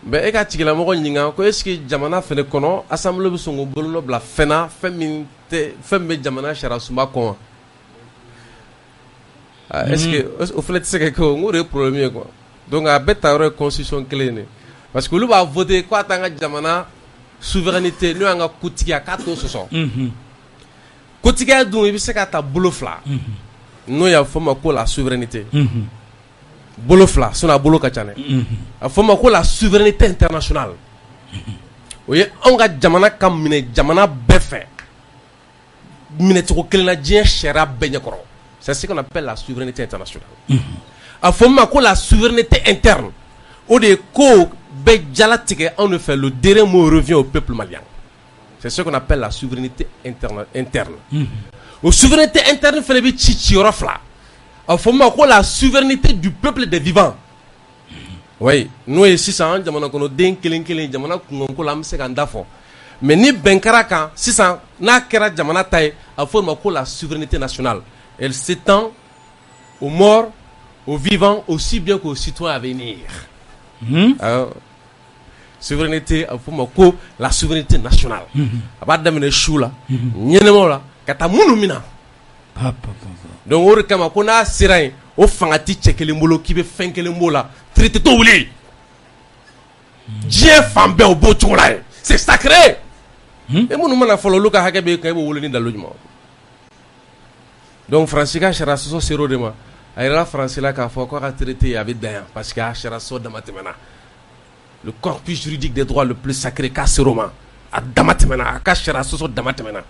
mais e ka tigilamɔgɔ ɲininka ko est ce que jamana fɛnɛ kɔnɔ assemblée bɛ sɔn k'o bolonɔ bila fɛn na fɛn min bɛ jamana sariya sunba kɔn wa est ce que o fɛnɛ tɛ se ka kɛ o n ko de ye problème ye quoi donc a bɛɛ ta yɔrɔ ye constitution kelen de parce que olu b'a voter ko a t'an ka jamana souveraineté n'o y'an ka kotigiya k'a t'o sɔsɔ kotigiya dun i bɛ se ka ta bolo fila n'o y'a fɔ ma ko la souveraineté bolo fila sinon a bolo ka ca dɛ a fɔ ma ko la souveraineté internationale o ye anw ka jamana ka minɛ jamana bɛɛ fɛ minɛcogo kelen na diɲɛ sariya bɛɛ ɲɛkɔrɔ c'est ce qu'on appelle la souveraineté internationale a fɔ ma ko la souveraineté interne o de ye ko bɛɛ jala tigɛ anw de fɛ le dernier mot revient au peuple malien c'est ce qu'on appelle la souveraineté interne o souveraineté interne fɛnɛ bɛ ci yɔrɔ fila a fɔ ma ko la souveraineté du peuple des vivants oui n'o ye sisan jamana kɔnɔden kelen kelen jamana kunkanko la an bɛ se k'an da fɔ mais ni bɛn kɛra kan sisan n'a kɛra jamana ta ye a fɔ ma ko la souveraineté nationale elle s'étend aux morts aux vivants aussi bien qu'aux citoyens à venir souveraineté a fɔ ma ko la souveraineté nationale a b'a daminɛ su la ɲɛnɛmaw la ka taa minnu min na donc o de kama ko n'a sera yen o fanga ti cɛ kelen bolo k'i bɛ fɛn kelen b'o la traité t'o wuli diɲɛ fan bɛɛ o b'o cogo la yen c'est sacré e minnu mana fɔlɔ olu ka hakɛ bɛ kan e b'o wolo ni dalo ɲuman donc Faransi ka sariya sɔsɔ sera o de ma a yɛrɛla Faransi la k'a fɔ k'a ka traité a bɛ dan yan parce que a sariya sɔsɔ dama tɛmɛna le corpus juridique des droits le plus sacré k'a sera o ma a dama tɛmɛna a ka sariya sɔsɔ dama tɛmɛna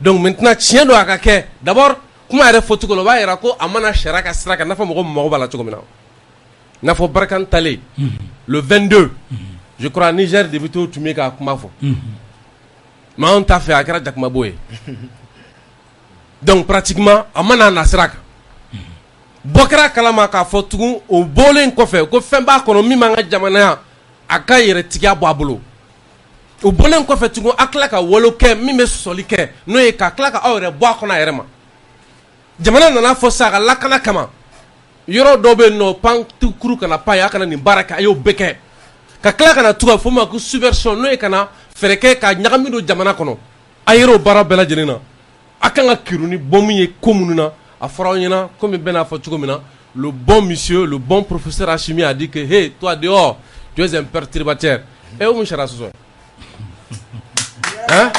donc maintenant tiɲɛ don a ka kɛ d'abord kuma yɛrɛ fɔ cogo la o b'a yira ko a mana sariya ka sira kan n'a fɔ mɔgɔ mago b'a la cogo min na n'a fɔ Barkhane Tale le 22 je crois Niger député tun bɛ k'a kuma fɔ mais anw ta fɛ a kɛra jakumabo ye donc pratiquement a mana na sira kan bɔ kɛra kalama k'a fɔ tugun o bɔlen kɔfɛ ko fɛn b'a kɔnɔ min b'an ka jamana yan a ka yɛrɛtigiya bɔ a bolo o bɔlen kɔfɛ tugun a tila ka wolo kɛ min bɛ sɔsɔli kɛ n'o ye ka tila ka aw yɛrɛ bɔ a kɔnɔ a yɛrɛ ma jamana nana fɔ sa ka lakana kama yɔrɔ dɔw bɛ yen nɔ pankuru kana pan a kana nin baara kɛ a y'o bɛɛ kɛ ka tila kana tugu a fɔ ma ko subversion n'o ye kana fɛɛrɛ kɛ ka ɲagami don jamana kɔnɔ a yɛrɛ o baara bɛɛ lajɛlen na a kan ka kiru ni bɔ min ye ko minnu na a fɔra aw ɲɛna komi bɛɛ n'a fɔ cogo min na le bon monsieur le bon professeur Hachimi a dit que hey toi dehors tu es un perturbateur et o mun sariya sɔsɔ hein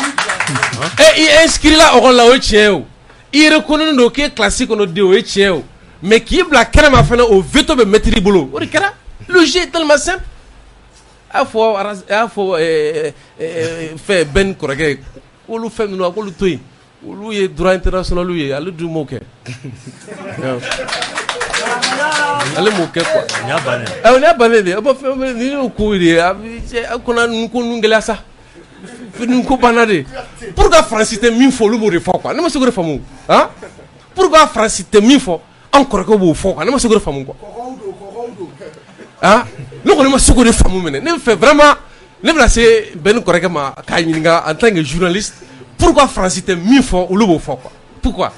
et i inscrit la ɔkɔli la o ye tiɲɛ ye o i reconnu don k'e classe kɔnɔ den o ye tiɲɛ ye o mais k'i bila kɛnɛma fana o veto bɛ maître bolo o de kɛra le jeu est tellement simple a y'a fɔ fɛn bɛn kɔrɔkɛ olu fɛn ninnu a k'olu to yen olu ye droit international ye ale dun m'o kɛ ale m'o kɛ quoi o y'a bannen de ni y'o ko de a kɔnɔ ninnu ko ninnu gɛlɛya sa ninnu ko banna de pourquoi Faransi tɛ min fɔ olu b'o de fɔ quoi ne ma se k'o de faamu hein pourquoi Faransi tɛ min fɔ an kɔrɔkɛw b'o fɔ quoi ne ma se k'o de faamu quoi hein ne kɔni ma se k'o de faamu mɛnɛ ne fɛ vraiment ne bɛna se bɛn kɔrɔkɛ ma k'a ɲininka en tant que journaliste pourquoi Faransi tɛ min fɔ olu b'o fɔ quoi pourquoi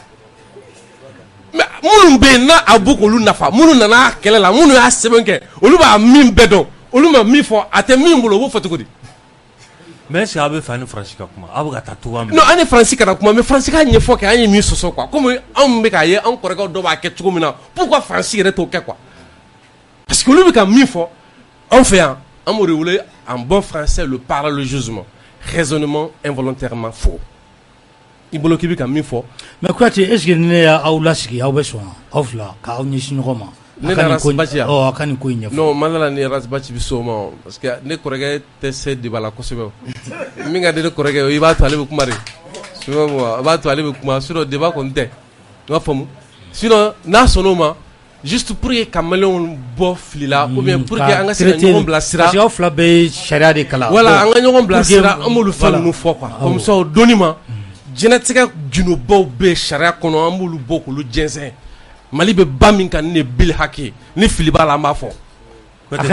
mais minnu bɛ yen n'a a b'o k'olu nafa minnu nana kɛlɛ la minnu y'a sɛbɛn kɛ olu b'a min bɛɛ dɔn olu ma min fɔ a tɛ min bolo o b'o fɔ cogo di. mais est-ce que a bɛ fɛ ani Faransi ka kuma a bɛ ka taa cogoya min na. non an ni Faransi kana kuma mais Faransi ka ɲɛfɔ kɛ an ye min sɔsɔ quoi comme anw bɛ k'a ye an kɔrɔkɛw dɔw b'a kɛ cogo min na pourquoi Faransi yɛrɛ t'o kɛ quoi parce que olu bɛ ka min fɔ anw fɛ yan an b'o de wele en bon français le paralogisme raisonnement involontairement faux. I bolo k'i bɛ ka min fɔ. mais Kuyate est ce que ni ne y'aw lasigi aw bɛ sɔn aw fila k'aw ɲɛsin ɲɔgɔn ma. ne ni Rasbachi a ka nin ko in ɲɛfɔ. non man dala ni Rasbachi bɛ s'o ma parce que ne kɔrɔkɛ tɛ se débat la kosɛbɛ min ka di ne kɔrɔkɛ o i b'a to ale bɛ kuma de sinon a b'a to ale bɛ kuma sinon débat kɔni tɛ i b'a faamu sinon n'a sɔnn'o ma juste pour que ka maliyɛnw bɔ fili la ou bien pour que an ka se ka ɲɔgɔn bila sira. parce que aw fila bɛɛ ye sariya de kalan. voilà an ka ɲɔgɔn bila sira an b'olu fɛn ninnu fɔ quoi comme ça o donni ma. jinɛtigɛ junubaw bɛ sariya kɔnɔ an b'olu bɔ k'olu jɛnsɛn Mali bɛ ba min kan ni Bill Haki ni fili b'a la an b'a fɔ. parce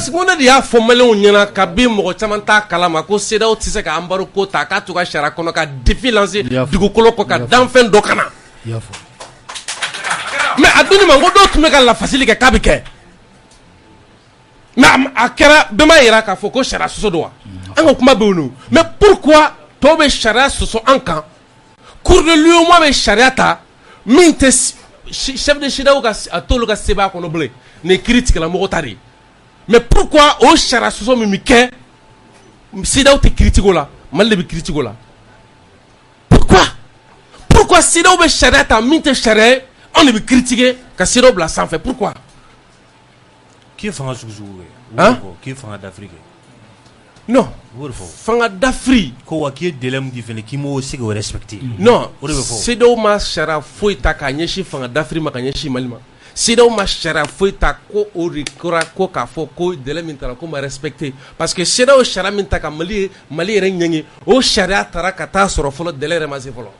que ne de y'a fɔ maliyɛnw ɲɛna kabi mɔgɔ caman t'a kalama ko CEDEAO tɛ se ka embargo ta k'a to ka sariya kɔnɔ ka défi lancer dugukolo kɔ ka danfɛn dɔ kana. mais a doni ma ngo do tun bɛ ka lafasili kɛ k'a bɛ kɛ mais a kɛra bɛɛ m'a yira k'a fɔ ko sariya sɔsɔ don wa an ka kuma bɛ yen nɔ mais pourquoi tɔw bɛ sariya sɔsɔ an kan cour de lieu bɛ sariya ta min tɛ chef de CEDEAO ka a t'olu ka sebaaya kɔnɔ bilen nin kiiri tigilamɔgɔ ta de ye mais pourquoi o sariya sɔsɔ min bɛ kɛ CEDEAO tɛ kiiri tigɛ o la Mali de bɛ kiiri tigɛ o la pourquoi CEDEAO bɛ sariya ta min tɛ sariya ye anw de bɛ kiiri tigɛ ka CEDEAO bila sanfɛ pourquoi k'i fanga sugu ye k'i fanga d'Afrique non fanga d'Afrique ko wa k'i ye délai min di fɛnɛ k'i m'o se k'o respecter non o de bɛ fɔ CEDEAO ma sariya foyi ta k'a ɲɛsin fanga d'Afrique ma ka ɲɛsin Mali ma CEDEAO ma sariya foyi ta ko o de kɛra ko k'a fɔ ko délai min taara ko ma respecter parce que CEDEAO sariya min ta ka Mali yɛrɛ ɲɛŋɛ o sariya taara ka taa sɔrɔ fɔlɔ délai yɛrɛ ma se fɔlɔ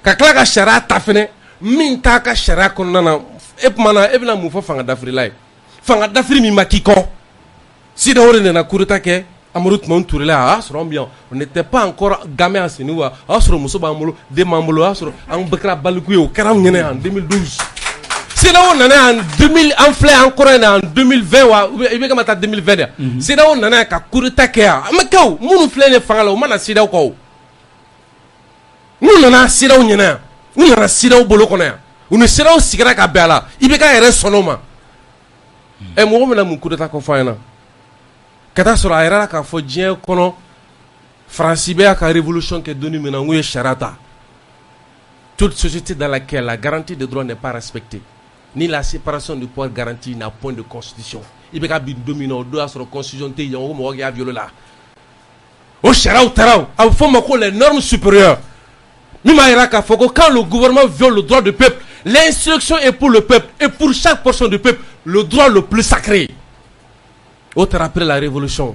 ka tila ka sariya ta fɛnɛ min t'a ka sariya kɔnɔna na e kumana e bɛna mun fɔ fanga d'Afrique la ye fanga d'Afrique min ma k'i kɔ CEDEAO de nana coup d'état kɛ Amadou Toumani Touré la a y'a sɔrɔ bien on n'était pas encore gamé à ce niveau a y'a sɔrɔ muso b'an bolo den b'an bolo a y'a sɔrɔ an bɛɛ kɛra baliku ye o kɛra anw ɲɛna en 2012 CEDEAO nana en 2000 an filɛ an kɔrɔ in na en 2020 wa i bɛ kama taa 2020 de CEDEAO nana ka coup d'état kɛ yan a ma kɛ o minnu filɛ nin fanga la o ma na CEDEAO kɔ o n'u nana CEDEAO ɲɛna yan n'u nana CEDEAO bolo kɔnɔ yan u ni CEDEAO sigira ka bɛn a la i bɛ k'a yɛrɛ sɔn o ma ɛ mɔgɔ min na mun coup d'état kɔ fɔ an ɲɛna ka taa sɔrɔ a yɛrɛ la k'a fɔ diɲɛ kɔnɔ Faransi bɛ y'a ka révolution kɛ donni min na n ko ye sariya ta toute société dans laquelle la garantie des droits n'est pas respectée ni la séparation du pouvoir garantie n'a point de constitution i bɛ ka bin don min na o don y'a sɔrɔ constitution tɛ yen o mɔgɔ k'i y'a violé la o sariyaw taara a bɛ fɔ o ma ko les normes supérieures min b'a yira k'a fɔ ko quand le gouvernement viole le droit du peuple l'instruction est pour le peuple et pour chaque portion du peuple le droit le plus sacré. Autre après la révolution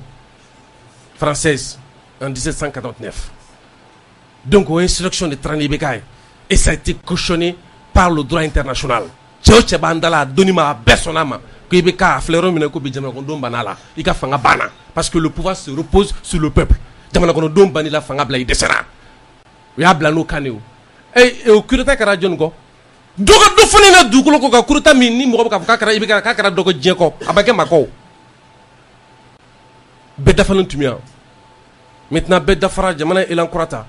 française en 1789. Donc, une instruction de Trani Bekay. Et ça a été cautionné par le droit international. Parce que le pouvoir se repose sur le peuple. Et au coup d'état Karadjongo. Donc, il faut que tu aies maintenant beda fara jamana elankurata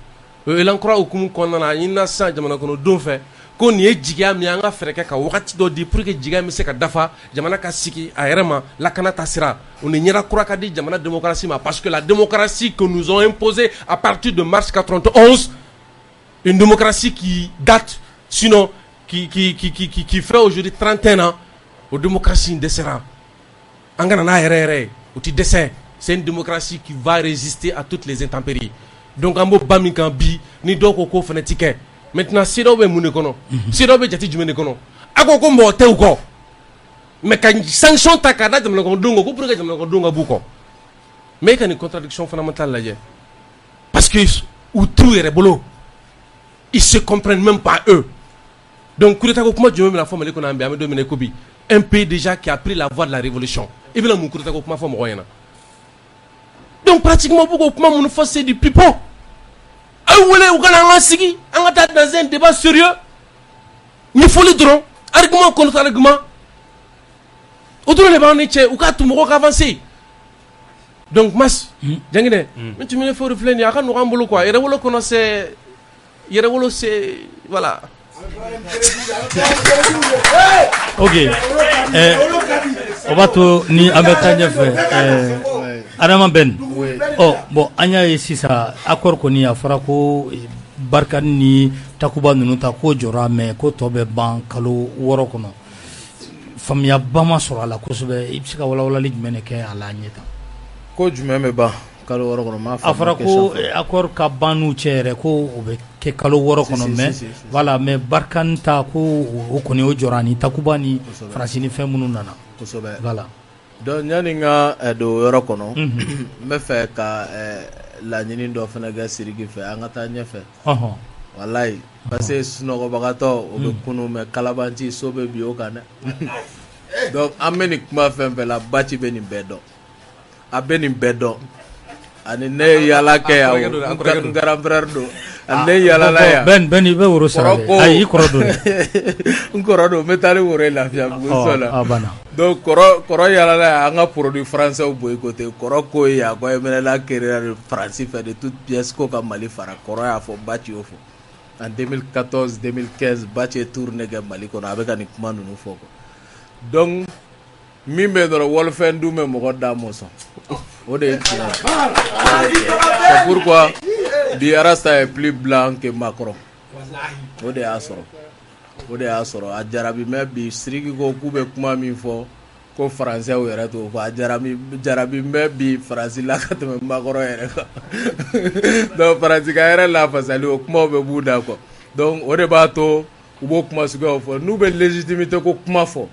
elankura okumu kɔnɔna ina san jamana kɔnɔ don fɛ ko nin ye jigiya min an ka fɛrɛ kɛ ka wagati dɔ di pour que jigiya min se ka dafa jamana ka sigi a yɛrɛ ma lakana ta sira o ni ɲɛda kura ka di jamana démocratie ma parce que la démocratie que nous ont imposée à partir de mars 91 une démocratie qui date sinon qui fait aujourd'hui 31 ans aux démocraties dessera an kana n'a yɛrɛ o ti dɛsɛ. C'est une démocratie qui va résister à toutes les intempéries. Donc, en mot bamikan bi ni doko ko fanatique. Maintenant, si l'on veut mouner kono, si l'on veut jati jumene kono, ako ko mo te ou ko. Mais quand sanction takada de mon dongo, ko pour que mon dongo buko. Mais il y a une contradiction fondamentale là. Parce que ou tout est rebolo. Ils se comprennent même pas eux. Donc, coup d'état ko kuma jumene la forme les kona ambe dominer kobi. Un pays déjà qui a pris la voie de la révolution. Et bien mon coup d'état ko kuma forme royana. Donc pratiquement beaucoup de gens c'est du pipeau. Vous voulez dans un débat sérieux. Il faut le droit. Argument contre argument. Autour les bancs ou quand tout le monde avance. Donc mas, jangine. Mais tu me fais réfléchir. Il y a un rambolo quoi. Il y a un connaisse. Il y a un c'est voilà. Ok. On va tout ni avec fait. Adama Ben. Oh bon anya sisa accord ko ni afara ko barkan ni takuba nunu ta ko jora me ko tobe ban kalo woro kono famia bama soro ala ko sobe ibsika wala wala li mene ke ala nyeta ko jumeme ba kalo woro kono ma afara ko accord ka banu chere ko obe ke kalo woro kono me voilà mais barkan ta ko o koni o jora ni takuba ni francini femunu nana ko sobe voilà. Donc yani nga do yɔrɔ kɔnɔ n bɛ fɛ ka laɲini dɔ fana kɛ Siriki fɛ an ka taa ɲɛfɛ walayi parce que sunɔgɔbagatɔ o bɛ kunu mais kalabanci so bɛ bi o kan dɛ donc an bɛ nin kuma fɛn fɛn la Baci bɛ nin bɛɛ dɔn a bɛ nin bɛɛ dɔn ani ne ye yaala kɛ yan n grand frère don ande yala la ya ben ibe woro sara ay koro do nkoro do metali woro la fia bu sola abana donc koro yala la anga produit français au boycotté koro ko ya ko emela la carrière français fait de toutes pièces ko ka Mali fara koro ya fo bati ofo en 2014 2015 bati tourné ga Mali ko avec un kuma nunu foko donc mimbe do wolfen du me mo da mo so o de c'est pourquoi Biarasta est plus blanc que Macron. O de asoro a jarabi me bi siriki ko kube kuma min fɔ ko français o yɛrɛ to fɔ a jarabi me bi français la ka tɛmɛ Macron yɛrɛ kan donc français ka yɛrɛ la fasali o kuma bɛ b'u da kɔ donc o de b'a to u b'o kuma suguyaw fɔ n'u bɛ légitimité ko kuma fɔ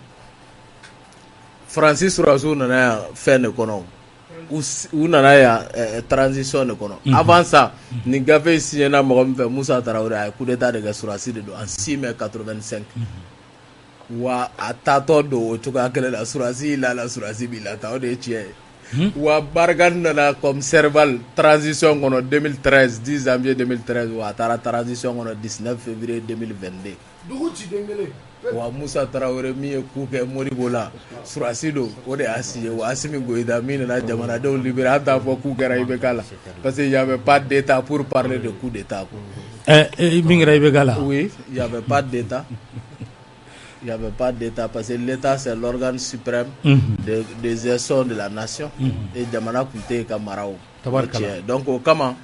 français surasiw nana yan fɛn de kɔnɔ u nana ya transition de kɔnɔ avant ça ni gafe signé na mɔgɔ min fɛ Musa Tarawele a ye coup d'état de kɛ surasi de don en 6 mai 85 wa a taatɔ don o cogoya kelen la surasi la surasi bi la ta o de ye tiɲɛ ye wa Barkhane nana comme serval transition kɔnɔ 2013 10 janvier 2013 wa a taara transition kɔnɔ 19 février 2022 dugu ciden kelen wa Musa Tarawele min ye coup kɛ Modibo la surasi don o de y'a signé wa Assimi Goïta min nana jamanadenw libéré an t'a fɔ coup kɛra IBK la parce que il y avait pas d'état pour parler de coup d'état min kɛra IBK la oui il y avait pas d'état il y avait pas d'état parce que l'état c'est l'organe suprême des gestions de la nation et jamana kun tɛ ka mara o donc o kama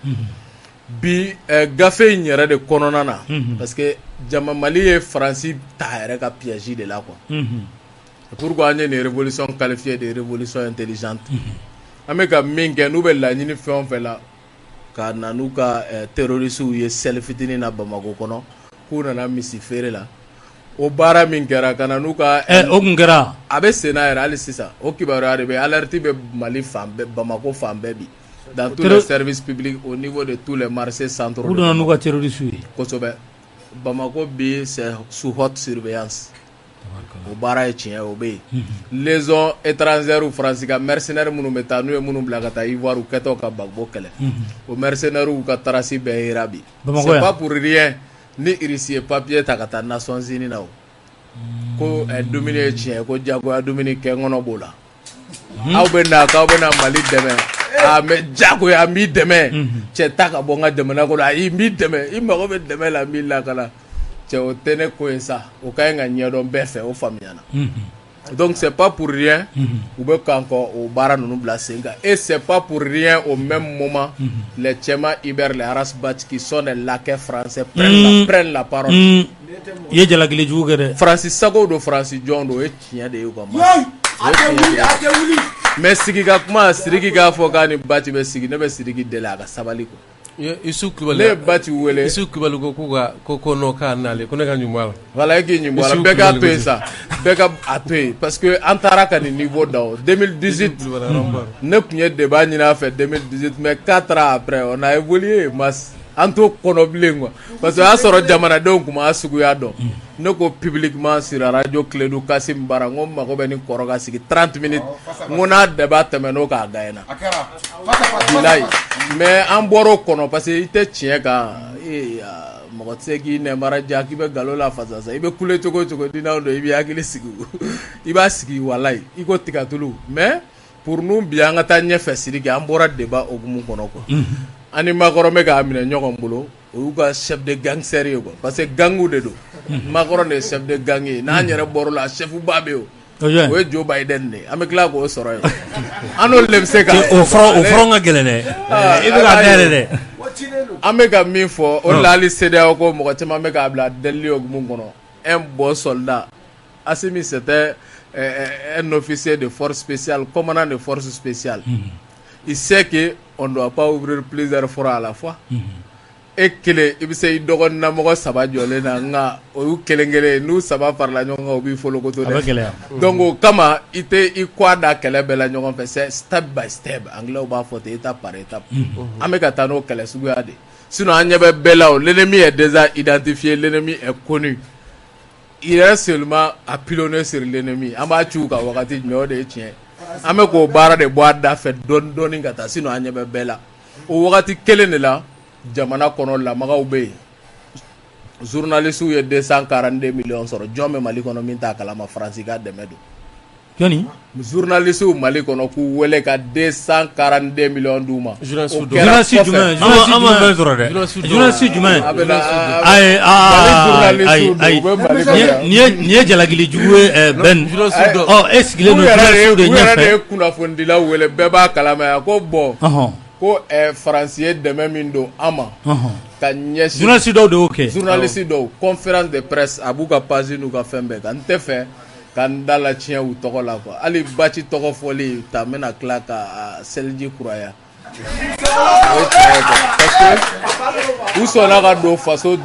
bi gafe in yɛrɛ de kɔnɔna na parce que Mali ye Faransi ta yɛrɛ ka piège de la quoi pourquoi an ye nin révolution qualifiée de révolution intelligente an bɛ ka min kɛ n'u bɛ laɲini fɛn o fɛn la ka na n'u ka terroristes ye seli fitinin na Bamako kɔnɔ k'u nana misi feere la o baara min kɛra ka na n'u ka o kun kɛra a bɛ sen na yɛrɛ hali sisan o kibaruya de bɛ alerte bɛ Mali fan bɛɛ Bamako fan bɛɛ bi dans tous les services publics au niveau de tous les marchés centraux. Où dans nous terroristes? Kosobe. Bamako bi c'est sous haute surveillance. Au bara et chien obé. Les hommes étrangers ou français mercenaires munu metanu et munu blagata ivoire ou keto ka bagbo kele. Au mercenaires ou ka tarasi be irabi. C'est pas pour rien ni irisi papier takata Nations Unies na o. Ko dominer chien ko jago a dominer kengono bola. Aw be na Mali deme. Mais jago ya mi deme che taka bonga deme na ko ai mi deme I mago be deme la mi la kala che o tene ko esa o kay nga nyedo befe o famiana donc c'est pas pour rien ou be kanko o bara nunu blasenga et c'est pas pour rien au même moment les Tchema Iber les Aras Bat qui sont des laquais français prennent la parole ye jala gile juugere Francis Sago do Francis John do e tinya de ko ma mais sigi ka kuma siriki ka fɔ k'a ni Bati bɛ sigi ne bɛ siriki deli a ka sabali ko Isu Kulubali ne ye Bati wele Isu Kulubali ko n'o k'a nale ko ne ka ɲuman la voilà e k'i ɲuman la bɛɛ k'a to yen sa bɛɛ ka a to yen parce que an taara ka nin niveau da o 2018 ne tun ye débat ɲini a fɛ 2018 mais 4 ans après on a évolué masse an t'o kɔnɔ bilen quoi parce que o y'a sɔrɔ jamanadenw tun m'a suguya dɔn ne ko publiquement sur radio Clédou Kassim Bara n ko n mago bɛ ni kɔrɔ ka sigi 30 minutes n ko n'a débat tɛmɛn'o k'a gagné na bilayi mais an bɔr'o kɔnɔ parce que I tɛ tiɲɛ kan mɔgɔ tɛ se k'i nɛmara ja k'i bɛ nkalon la fasa sa I bɛ kule cogo o cogo dinɛw don I b'i hakili sigi I b'a sigi walayi I ko tigatulu mais pour nous bi an ka taa ɲɛfɛ Sidiki an bɔra débat hokumu kɔnɔ quoi ani Macron bɛ k'a minɛ ɲɔgɔn bolo o y'u ka chef de gangster ye quoi parce que gangu de don Macron de chef de gang ye n'an yɛrɛ bɔr'o la chef ba bɛ yen o ye Joe Biden de ye an bɛ tila k'o sɔrɔ yen an n'olu de bɛ se ka o fɔra ka gɛlɛn dɛ I bɛ ka dayɛlɛ dɛ an bɛ ka min fɔ o de la hali CEDEAO ko mɔgɔ caman bɛ k'a bila delili hokumu kɔnɔ un bon soldat Assimi c'était un officier de force spéciale commandant de force spéciale il sait que on ne doit pas ouvrir plusieurs fronts à la fois e kelen I bɛ se I dɔgɔnin mɔgɔ 3 jɔlen na nka o y'u kelen n'u 3 farala ɲɔgɔn kan o b'i folokoto dɛ donc o kama I tɛ I kɔ da kɛlɛ bɛɛ la ɲɔgɔn fɛ c'est step by step anglais b'a fɔ ten étape par étape an bɛ ka taa n'o kɛlɛ suguya de sinon an ɲɛ bɛ bɛɛ la o l'ennemi est déjà identifié l'ennemi est connu il reste seulement à pilonner sur l'ennemi an b'a ci u kan wagati jumɛn o de ye tiɲɛ an bɛ k'o baara de bɔ a da fɛ dɔɔni ka taa sinon an ɲɛ bɛ bɛɛ la o wagati kelen de la jamana kono lamagaw be journalistes ye 242 millions sɔrɔ jɔn bɛ Mali kɔnɔ min t'a kalama France ka dɛmɛ don jɔnni journalistes Mali kɔnɔ k'u wele ka 242 millions d'u ma journaliste jumɛn nin ye jalagili jugu ye Ben e sigilen don journaliste de ɲɛfɛ de ye kunnafonidilaw wele bɛɛ b'a kalama ya ko bon ko France ye dɛmɛ min don an ma ka ɲɛsin journaliste dɔw de y'o kɛ journaliste dɔw conférence de presse a b'u ka page n'u ka fɛn bɛɛ kan n tɛ fɛ ka n da la tiɲɛ u tɔgɔ la quoi hali Baci tɔgɔ fɔli ta n bɛna tila ka seliji kuraya u sɔnna ka don faso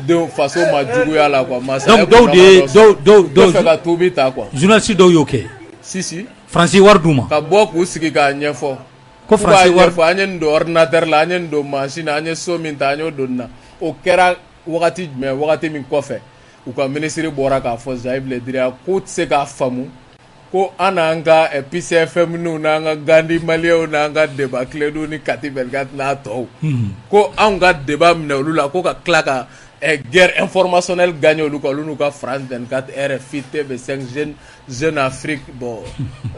ma juguya la quoi donc dɔw fɛ ka tubi ta quoi journaliste dɔw y'o kɛ si France wari d'u ma ka bɔ k'u sigi k'a ɲɛfɔ ko France wari an ye nin don ordinateur la an ye nin don machine an ye so min ta an y'o don na o kɛra wagati jumɛn wagati min kɔfɛ u ka ministre bɔra k'a fɔ Zaïb Le Drian k'u tɛ se k'a faamu ko an n'an ka PCFM n'an ka Gandi Maliyɛnw n'an ka débat clé ni Kati 24 n'a tɔw ko anw ka débat minɛ olu la ko ka tila ka guerre informationnelle gagner olu ka olu n'u ka France 24 RFI TV5 Jeune Afrique bon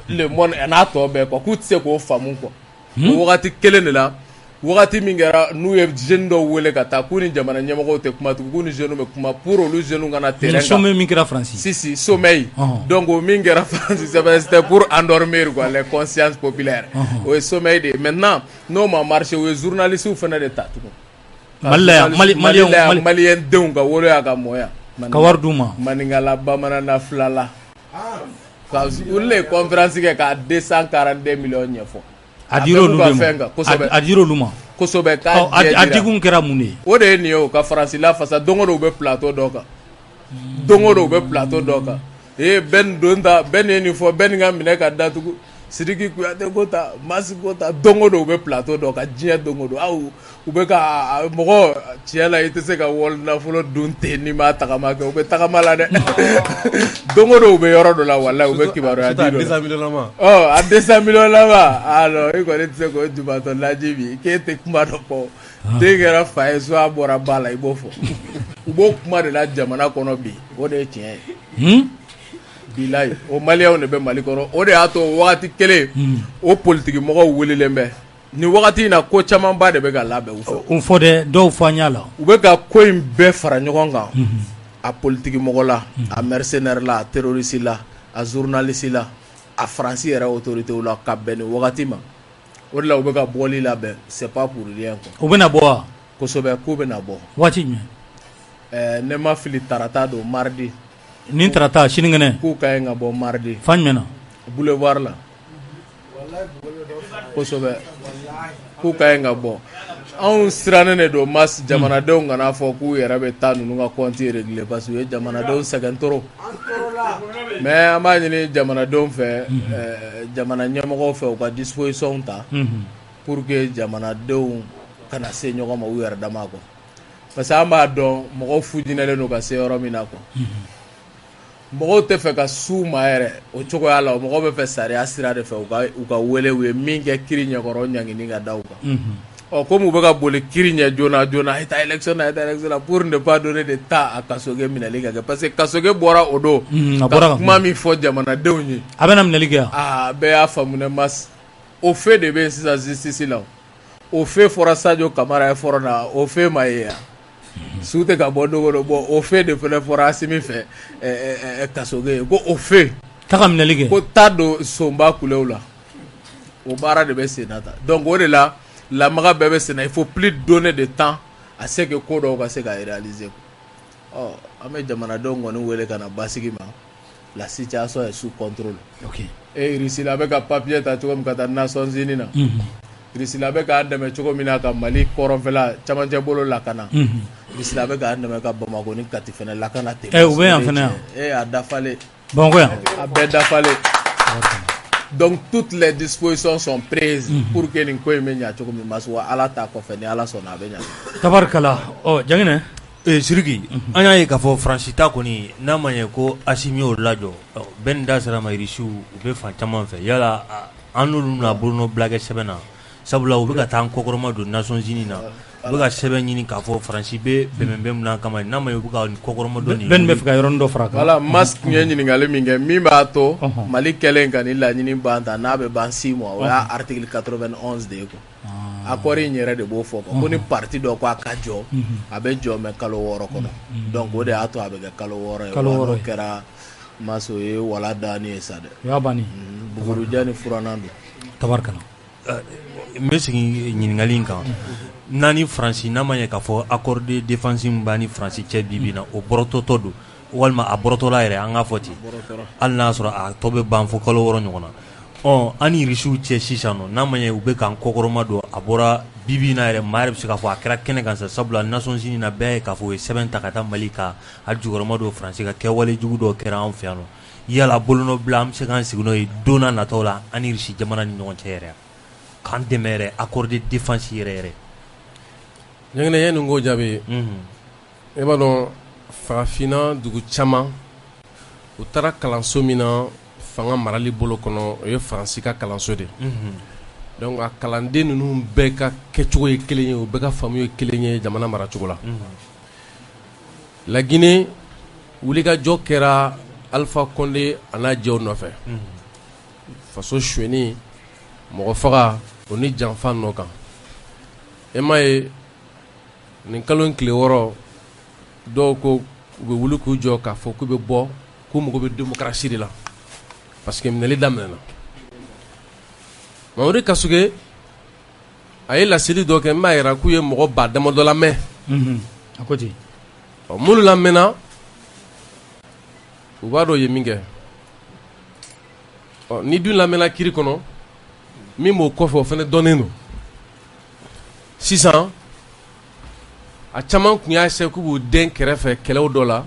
Le Monde n'a tɔ bɛɛ quoi k'u tɛ se k'o faamu quoi o wagati kelen de la wagati min kɛra n'u ye jeune dɔw wele ka taa k'u ni jamana ɲɛmɔgɔw tɛ kuma tugun k'u ni jeunes bɛ kuma pour olu jeunes kana terrain kan sommet min kɛra France si sommet donc o min kɛra France c'était pour endormir quoi les consciences populaires o ye sommet de ye maintenant n'o ma marché o ye journalistes fana de ta tugun maliyɛn denw ka woloya ka mɔya ka wari d'u ma maninkala bamanana filala olu ye conférence kɛ ka 242 millions ɲɛfɔ a dir'olu ma kosɛbɛ a digun kɛra mun de ye o de ye nin ye o ka France lafasa don o don u bɛ plateau dɔ kan don o don u bɛ plateau dɔ kan Ben don ta Ben ye nin fɔ Ben ka minɛ ka datugu Sidiki Kuyate ko ta Masi ko ta don o don u bɛ plateau dɔ kan diɲɛ don o don aw u bɛ ka mɔgɔ tiɲɛ la i tɛ se ka wali nafolo dun ten n'i ma tagama kɛ u bɛ tagama la dɛ don o don u bɛ yɔrɔ dɔ la walayi u bɛ kibaruya di dɔ la a 200 millions laban alors i kɔni tɛ se k'o jubatɔ laji bi k'e tɛ kuma dɔ fɔ den kɛra fa ye soit a bɔra ba la i b'o fɔ u b'o kuma de la jamana kɔnɔ bi o de ye tiɲɛ ye bilayi o maliyɛnw de bɛ Mali kɔnɔ o de y'a to wagati kelen o politiki mɔgɔw welelen bɛ nin wagati in na ko camanba de bɛ ka labɛn u fɛ o fɔ dɛ dɔw fɔ an y'a la u bɛ ka ko in bɛɛ fara ɲɔgɔn kan a politiki mɔgɔ la a mercenaire la a terroriste la a journaliste la a France yɛrɛ autorité la ka bɛn nin wagati ma o de la u bɛ ka bɔli labɛn c'est pas pour rien quoi u bɛna bɔ wa kosɛbɛ k'u bɛna bɔ waati jumɛn ne ma fili tarata don mardi nin tarata sinikɛnɛ k'u ka ɲi ka bɔ mardi fan jumɛn na boulevard la kosɛbɛ k'u ka ɲi ka bɔ anw sirannen de don mas jamanadenw kana fɔ k'u yɛrɛ bɛ taa ninnu ka compte régler parce que u ye jamanadenw sɛgɛn trop mais an b'a ɲini jamanadenw fɛ jamana ɲɛmɔgɔw fɛ u ka disposition ta pour que jamanadenw kana se ɲɔgɔn ma u yɛrɛ dama quoi parce que an b'a dɔn mɔgɔw fujinɛlen don ka se yɔrɔ min na quoi mɔgɔw tɛ fɛ ka s'u ma yɛrɛ o cogoya la mɔgɔw bɛ fɛ sariya sira de fɛ u ka wele u ye min kɛ kiri ɲɛkɔrɔ ɲangini ka da u kan comme u bɛ ka boli kiri ɲɛ joona joona a ye taa élection na pour ne pas donner de temps a Kasoge minɛli ka kɛ parce que Kasoge bɔra o don ka kuma min fɔ jamanadenw ye a bɛna minɛli kɛ a bɛɛ y'a faamu ne mas o fait de bɛ yen sisan justice la o fait fɔra Sadio Kamara ye fɔra na o fait ma ye yan su tɛ ka bɔ dogo dɔ bɔ o fait de fɛnɛ fɔra Asimi fɛ Kasoge ye ko o fait ta ka minɛli kɛ ko taa don sonba kulew la o baara de bɛ sen na ta donc o de la lamaga bɛɛ bɛ sen na il faut plus donner de temps à ce que ko dɔw ka se ka réaliser an bɛ jamanadenw kɔni wele ka na basigi ma la situation est sous contrôle Russie a bɛ ka papier ta cogo min ka taa Nations Unies na Russie a bɛ k'an dɛmɛ cogo min na ka Mali kɔrɔnfɛla camancɛ bolo lakana Russie a bɛ k'an dɛmɛ ka Bamako ni Kati fɛnɛ lakana ten u bɛ yan fɛnɛ a dafalen Bamakɔ yan a bɛɛ dafalen donc toutes les dispositions sont prises pour que nin ko in bɛ ɲa cogo min ma wa Ala ta kɔfɛ ni Ala sɔnna a bɛ ɲa tabarikala Janginɛ Sidiki an y'a ye k'a fɔ Faransi ta kɔni n'a ma ɲɛ ko Asimi y'o lajɔ Ben da sera ma Irisiw u bɛ fan caman fɛ yala an n'olu na Bruno Blage sɛbɛn na sabula u bɛ ka taa an kɔkɔrɔma don Nations Unies na u bɛ ka sɛbɛn ɲini k'a fɔ Faransi bɛ bɛnbɛn min na kama n'a ma ye u bɛ ka kɔkɔrɔma dɔ nin bɛn bɛ fɛ ka yɔrɔnin dɔ fara kan voilà Musk ye ɲininkali min kɛ min b'a to Mali kɛlen ka ni laɲini ban ta n'a bɛ ban 6 mois o y'a article 91 de ye quoi accord in yɛrɛ de b'o fɔ ko ni parti dɔ ko a ka jɔ a bɛ jɔ mais kalo 6 kɔnɔ donc o de y'a to a bɛ kɛ kalo 6 ye o kɛra Maso ye wala dani ye sa dɛ o y'a banni Buguruja ni Furanan don tabarikala n bɛ segin ɲininkali in kan n'a ni Faransi n'a ma ɲɛ k'a fɔ accord de défense min b'a ni Faransi cɛ bi bi in na o bɔrɔtɔtɔ don walima a bɔrɔtɔla yɛrɛ an k'a fɔ ten hali n'a sɔrɔ a tɔ bɛ ban fo kalo 6 ɲɔgɔn na an ni Rusiw cɛ sisan nɔ n'a ma ɲɛ u bɛ k'an kɔkɔrɔma don a bɔra bi bi in na yɛrɛ maa yɛrɛ bɛ se k'a fɔ a kɛra kɛnɛ kan sa sabula Nations Unies na bɛɛ ye k'a fɔ u ye sɛbɛn ta ka taa Mali ka a jukɔrɔma don Faransi ka kɛwale jugu dɔw kɛra an fɛ yan nɔ yala bolonɔ bila an bɛ se k'an sigi n'o ye don n'a nataw la an ni Rusi jamana ni ɲɔgɔn cɛ yɛrɛ k'an dɛmɛ yɛrɛ accord de défense yɛrɛ yɛrɛ ɲɛgɛnɛ ye nin ko jaabi e b'a dɔn farafinna dugu caman u taara kalanso min na fanga marali bolo kɔnɔ o ye Faransi ka kalanso de donc a kalanden ninnu bɛɛ ka kɛcogo ye kelen ye u bɛɛ ka faamu ye kelen ye jamana maracogo la La Guinée wulikajɔ kɛra Alpha Condé a n'a jɛw nɔfɛ faso suɲɛni mɔgɔ faga o ni janfa nɔ kan e m'a ye nin kalo in tile 6 dɔw ko u bɛ wuli k'u jɔ k'a fɔ k'u bɛ bɔ k'u mago bɛ démocratie de la parce que minɛli daminɛna Mamadi Kasuge a ye laseli dɔ kɛ n b'a yira k'u ye mɔgɔ ba damadɔ lamɛn a ko ten minnu lamɛnna u b'a dɔn u ye min kɛ ni dun lamɛnna kiiri kɔnɔ min b'o kɔfɛ o fana dɔnnen don sisan a caman tun y'a se k'u b'u den kɛrɛfɛ kɛlɛw dɔ la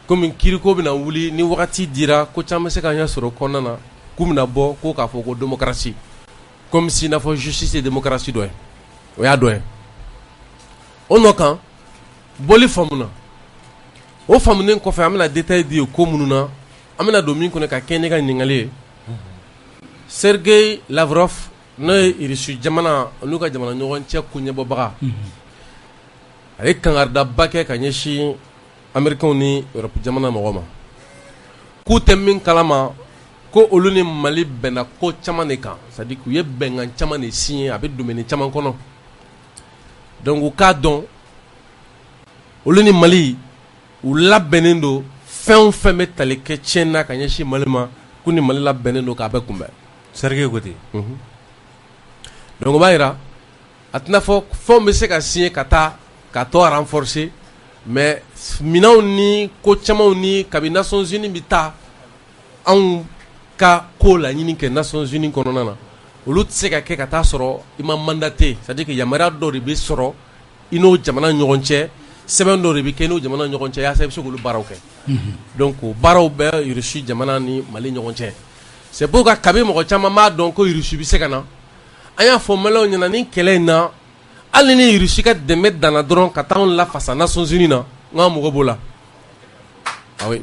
komi kiiriko bɛna wuli ni wagati dira ko caman bɛ se ka ɲɛ sɔrɔ kɔnɔna na k'u bɛna bɔ ko k'a fɔ ko démocratie comme si n'a fɔ justice ye démocratie dɔ ye o y'a dɔ ye o nɔ kan bɔli faamuna o faamunen kɔfɛ an bɛna détail di o ko minnu na an bɛna don min kɔnɔ ka kɛ ne ka ɲininkali ye Sergei Lavrov n'o ye Rusi jamana n'u ka jamana ɲɔgɔn cɛ ko ɲɛbɔbaga a ye kangaridaba kɛ ka ɲɛsin Américains ni Europe jamana mɔgɔw ma k'u tɛ min kalama ko olu ni Mali bɛnna ko caman de kan c'est à dire k'u ye bɛnkan caman de signé a bɛ domaine caman kɔnɔ donc u k'a dɔn olu ni Mali u labɛnnen don fɛn o fɛn bɛ tali kɛ tiɲɛ na ka ɲɛsin Mali ma k'u ni Mali labɛnnen don k'a bɛ kunbɛn Sergei ko ten donc o b'a yira a tɛna fɔ fɛnw bɛ se ka signé ka taa ka tɔ renforcer mais minɛnw ni ko camanw ni kabini Nations Unies bɛ taa anw ka ko laɲini kɛ Nations Unies kɔnɔna na olu tɛ se ka kɛ ka taa sɔrɔ i ma mandaté c'est à dire que yamaruya dɔ de bɛ sɔrɔ i n'o jamana ɲɔgɔn cɛ sɛbɛn dɔ de bɛ kɛ i n'o jamana ɲɔgɔn cɛ yaasa i bɛ se k'olu baaraw kɛ donc o baaraw bɛ Rusi jamana ni Mali ɲɔgɔn cɛ c'est pourquoi kabi mɔgɔ caman b'a dɔn ko Rusi bɛ se ka na an y'a fɔ Maliyɛnw ɲɛna ni kɛlɛ in na hali ni Rusi ka dɛmɛ danna dɔrɔn ka taa anw lafasa Nations Unies na n ka mɔgɔ b'o la ah oui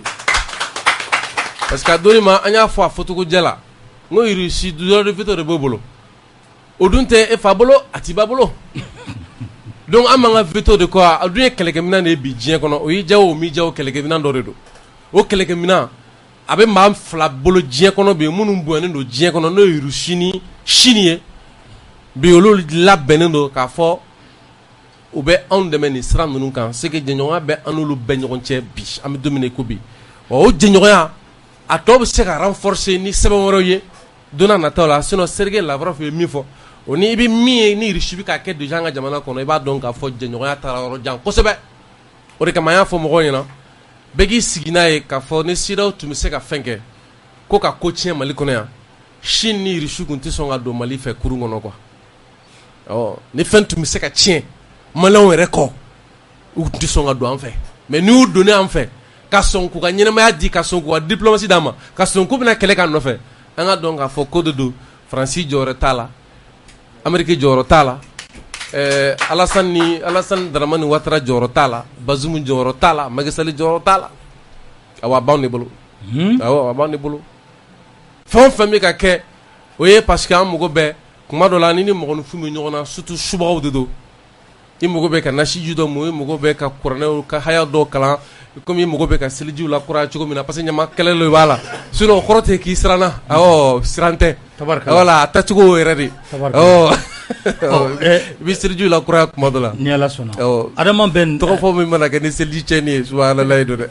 parce que a donni ma an y'a fɔ a fɔcogo jɛ la n ko Rusi droit de veto de b'o bolo o dun tɛ e fa bolo a t'i ba bolo donc an m'an ka veto de kɔ a dun ye kɛlɛkɛminɛn de ye bi diɲɛ kɔnɔ o y'i diya o m'i diya o kɛlɛkɛminɛn dɔ de don o kɛlɛkɛminɛn a bɛ maa fila bolo diɲɛ kɔnɔ bi minnu bonyalen don diɲɛ kɔnɔ n'o ye Rusi ni Chine ye bi olu labɛnnen don k'a fɔ u bɛ anw dɛmɛ nin sira ninnu kan c'est que jɛɲɔgɔnya bɛ an n'olu bɛɛ ɲɔgɔn cɛ bi an bɛ don min na i ko bi o jɛɲɔgɔnya a tɔ bɛ se ka renforcer ni sɛbɛn wɛrɛw ye don n'a nataw la sinon Sergei Lavrov ye min fɔ o ni i bɛ min ye ni Rusi bɛ k'a kɛ déjà an ka jamana kɔnɔ i b'a dɔn k'a fɔ jɛɲɔgɔnya taara yɔrɔ jan kosɛbɛ o de kama an y'a fɔ mɔgɔw ɲɛna bɛɛ k'i sigi n'a ye k'a fɔ ni CEDEAO tun bɛ se ka fɛn kɛ ko ka ko tiɲɛ Mali kɔnɔ yan Chine ni Rusi tun tɛ sɔn ka don Mali fɛ kurun kɔnɔ quoi ni fɛn tun bɛ se ka tiɲɛ Maliyɛnw yɛrɛ kɔ u tun tɛ sɔn ka don an fɛ mais n'i y'u donné an fɛ ka sɔn k'u ka ɲɛnamaya di ka sɔn k'u ka diplomatie d'a ma ka sɔn k'u bɛna kɛlɛ k'an nɔfɛ an ka dɔn k'a fɔ ko de don Faransi jɔyɔrɔ t'a la Amérique jɔyɔrɔ t'a la Alassane Dramane Ouattara jɔyɔrɔ t'a la Bazoum jɔyɔrɔ t'a la Macky Sall jɔyɔrɔ t'a la awɔ a b'anw de bolo awɔ a b'anw de bolo fɛn o fɛn bɛ ka kɛ o ye parce que an mago bɛ kuma dɔ la ni mɔgɔninfin bɛ ɲɔgɔn na surtout subagaw de don i mago bɛ ka nasiji dɔ mun i mago bɛ ka kuranɛw ka haya dɔ kalan komi i mago bɛ ka selijiw la kura cogo min na parce que ɲama kɛlɛ de b'a la sinon kɔrɔ tɛ k'i siranna siran tɛ voilà a tacogo yɛrɛ de i bɛ selijiw la kura kuma dɔ la ni Ala sɔnna adama bɛ tɔgɔ fɔ min mana kɛ ni seliji cɛnni ye subhanalayi don dɛ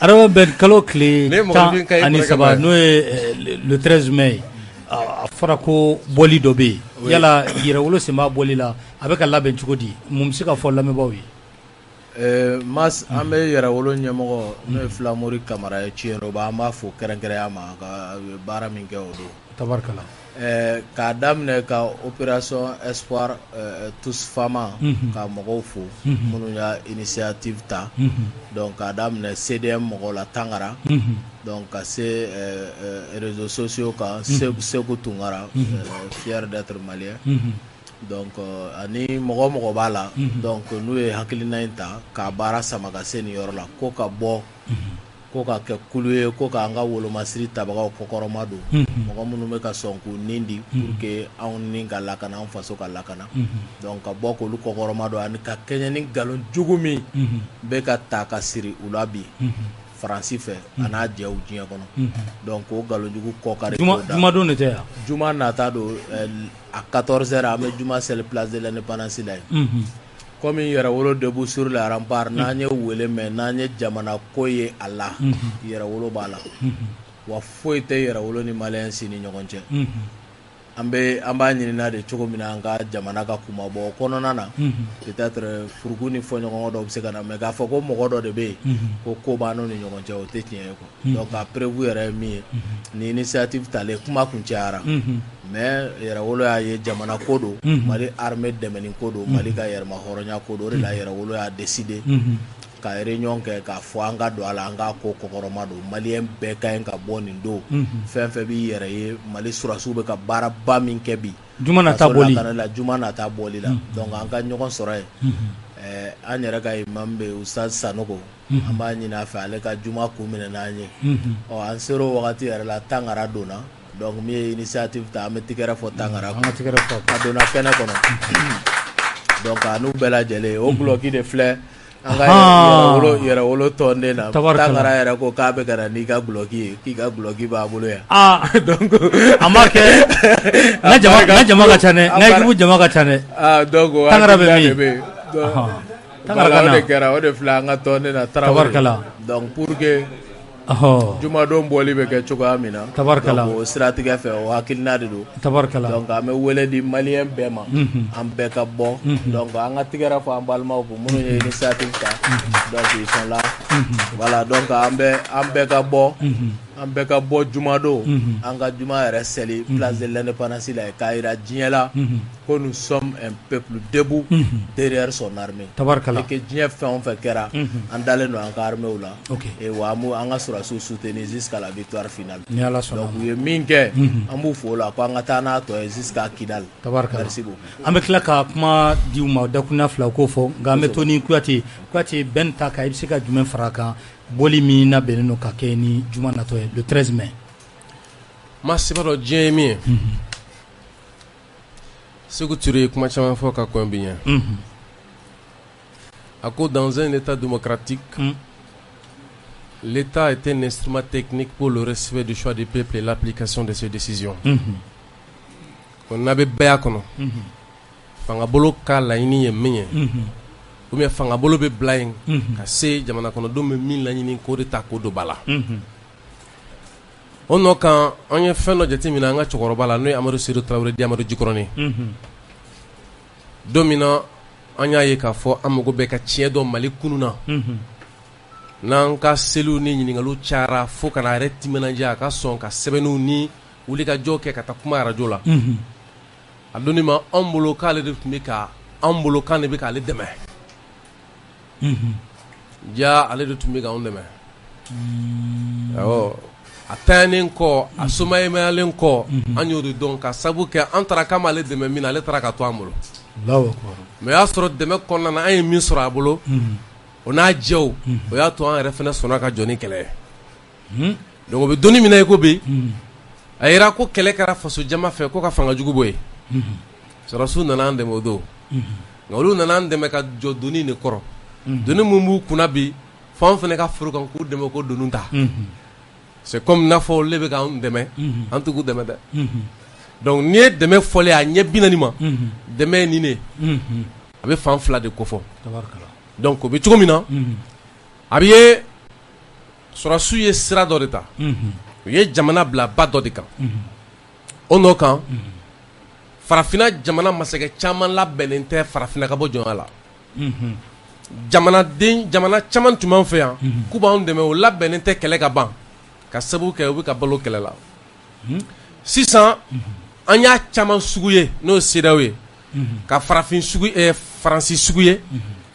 adama bɛ kalo tile 13 n'o ye le 13 mai a fɔra ko bɔli dɔ bɛ yen yala yɛrɛwolo sen b'a bɔli la a bɛ ka labɛn cogo di mun bɛ se ka fɔ lamɛnbaaw ye mas an bɛ yɛrɛwolo ɲɛmɔgɔ n'o ye Filamori Kamara ye Ciyɛrɔba an b'a fɔ kɛrɛnkɛrɛnya ma ka baara min kɛ o don tabarikala k'a daminɛ ka opération espoir tous femmes ka mɔgɔw fo minnu y'a initiative ta donc k'a daminɛ CDM mɔgɔw la Tangara donc ka se réseaux sociaux kan Seku Tunkara fier d'être malien donc ani mɔgɔ b'a la donc n'u ye hakilina in ta k'a baara sama ka se nin yɔrɔ la ko ka bɔ ko ka kɛ kulu ye ko k'an ka wolomasiri tabagaw kɔkɔrɔma don mɔgɔ minnu bɛ ka sɔn k'u nin di pour que anw ni ka lakana anw faso ka lakana donc ka bɔ k'olu kɔkɔrɔma don ani ka kɛɲɛ ni nkalon jugu min bɛ ka ta ka siri u la bi Faransi fɛ a n'a jɛw diɲɛ kɔnɔ donc o nkalonjugu kɔkari juma don de tɛ yan juma nata don à 14h an bɛ juma seli place de l'indépendance la yen komi yɛrɛwolo debout sur les remparts n'an ye wele mɛn n'an ye jamana ko ye a la yɛrɛwolo b'a la wa foyi tɛ yɛrɛwolo ni maliyɛn si ni ɲɔgɔn cɛ an b'a ɲinina de cogo min na an ka jamana ka kuma bɔ o kɔnɔna na peut-être furuku ni fɔɲɔgɔnkɔ dɔ bɛ se ka na mais k'a fɔ ko mɔgɔ dɔ de bɛ yen ko b'an n'o ni ɲɔgɔn cɛ o tɛ tiɲɛ ye quoi donc a prévu yɛrɛ ye min ye ni initiative talen kuma kun cayara mais yɛrɛwolo y'a ye jamana ko don Mali armée dɛmɛni ko don Mali ka yɛrɛma hɔrɔnya ko don o de la yɛrɛwolo y'a décidé ka réunion kɛ k'a fɔ an ka don a la an k'a ko kɔkɔrɔma don maliyɛn bɛɛ ka ɲi ka bɔ nin don fɛn fɛn b'i yɛrɛ ye Mali surasiw bɛ ka baaraba min kɛ bi juma nata bɔli la donc an ka ɲɔgɔn sɔrɔ yen an yɛrɛ ka imam bɛ Ustaz Sanogo an b'a ɲini a fɛ ale ka juma kun minɛ n'an ye an ser'o wagati yɛrɛ la Tangara donna donc min ye initiative ta an bɛ tigɛrɛ fɔ Tangara a donna kɛnɛ kɔnɔ donc a n'u bɛɛ lajɛlen o bloki de filɛ an ka yɛrɛwolo tɔnden na Tangara yɛrɛ ko k'a bɛ ka na n'i ka bloki ye k'i ka bloki b'a bolo yan donc a ma kɛ n jama ka ca dɛ n ka équipe jama ka ca dɛ donc Tangara bɛ min Tangara o de kɛra o de filɛ an ka tɔnden na Tarawele donc pour que jumadon bɔli bɛ kɛ cogoya min na o siratigɛ fɛ o hakilina de don donc an bɛ wele di maliyɛn bɛɛ ma an bɛɛ ka bɔ donc an ka tigɛrɛ fɔ an balimaw kun minnu ye initiative ta donc ils sont là voilà donc an bɛɛ ka bɔ an bɛɛ ka bɔ jumadon an ka juma yɛrɛ seli place de l'indépendance la k'a jira diɲɛ la ko nous sommes un peuple debout derrière son armée et que diɲɛ fɛn o fɛn kɛra an dalen don an ka armée la et wa an ka surasiw soutenir jusqu'à la victoire finale donc u ye min kɛ an b'u fo o la ko an ka taa n'a tɔ ye jusqu'à Kidal merci beaucoup an bɛ tila ka kuma di u ma dakuruɲa fila k'o fɔ nka an bɛ to ni Kuyate bɛn ta kan i bɛ se ka jumɛn fara a kan boli min na bɛnnen don ka kɛ ni juma natɔ ye le 13 mai ma se b'a dɔn diɲɛ ye min ye Sékou Touré ye kuma caman fɔ ka kɔn bi ɲɛ a ko dans un état démocratique l'État est un instrument technique pour le respect du choix du peuple et l'application de ses décisions ko n'a bɛ bɛɛ kɔnɔ fangabolo ka laɲini ye min ye ou bien fangabolo bɛ bila yen ka se jamana kɔnɔdenw bɛ min laɲini k'o de ta k'o don ba la o nɔ kan an ye fɛn dɔ jateminɛ an ka cɛkɔrɔba la n'o ye Amadu Seydou Tarawele di Amadu Jikɔrɔni don min na an y'a ye k'a fɔ an mago bɛ ka tiɲɛ dɔn Mali kunu na n'an ka seliw ni ɲininkaliw cayara fo ka n'a yɛrɛ timinandiya a ka sɔn ka sɛbɛnniw ni wulikajɔw kɛ ka taa kuma arajo la a donni ma an bolo k'ale de tun bɛ ka an bolo kan de bɛ k'ale dɛmɛ ja ale de tun bɛ k'anw dɛmɛ awɔ a taɲanen kɔ a somayalen kɔ an y'o de dɔn ka sabu kɛ an taara k'an b'ale dɛmɛ min na ale taara ka to an bolo mais o y'a sɔrɔ dɛmɛ kɔnɔna na an ye min sɔrɔ a bolo o n'a jɛw o y'a to an yɛrɛ fana sɔnna ka jɔ ni kɛlɛ ye donc o bɛ donni min na i ko bi a yira ko kɛlɛ kɛra faso jama fɛ ko ka fanga jugu bɔ yen sɔrɔsiw nana an dɛmɛ o don nka olu nana an dɛmɛ ka jɔ doni de kɔrɔ doni mun b'u kunna bi f'anw fana ka foro kan k'u dɛmɛ ko doni ta c'est comme n'a fɔ olu de bɛ k'an dɛmɛ an t'u k'u dɛmɛ dɛ donc n'i ye dɛmɛ fɔlen a ɲɛ 40 ma dɛmɛ ye nin de a bɛ fan 2 de kofɔ donc o bɛ cogo min na a bɛ ye sɔrɔsiw ye sira dɔ de ta u ye jamana bila ba dɔ de kan o nɔ kan farafinna jamana masakɛ caman labɛnnen tɛ farafinna ka bɔ jɔnya la jamana caman tun b'an fɛ yan k'u b'an dɛmɛ o labɛnnen tɛ kɛlɛ ka ban ka sababu kɛ u bɛ ka balo kɛlɛ la sisan an y'a caman sugu ye n'o CEDEAO ye ka farafin sugu faransi sugu ye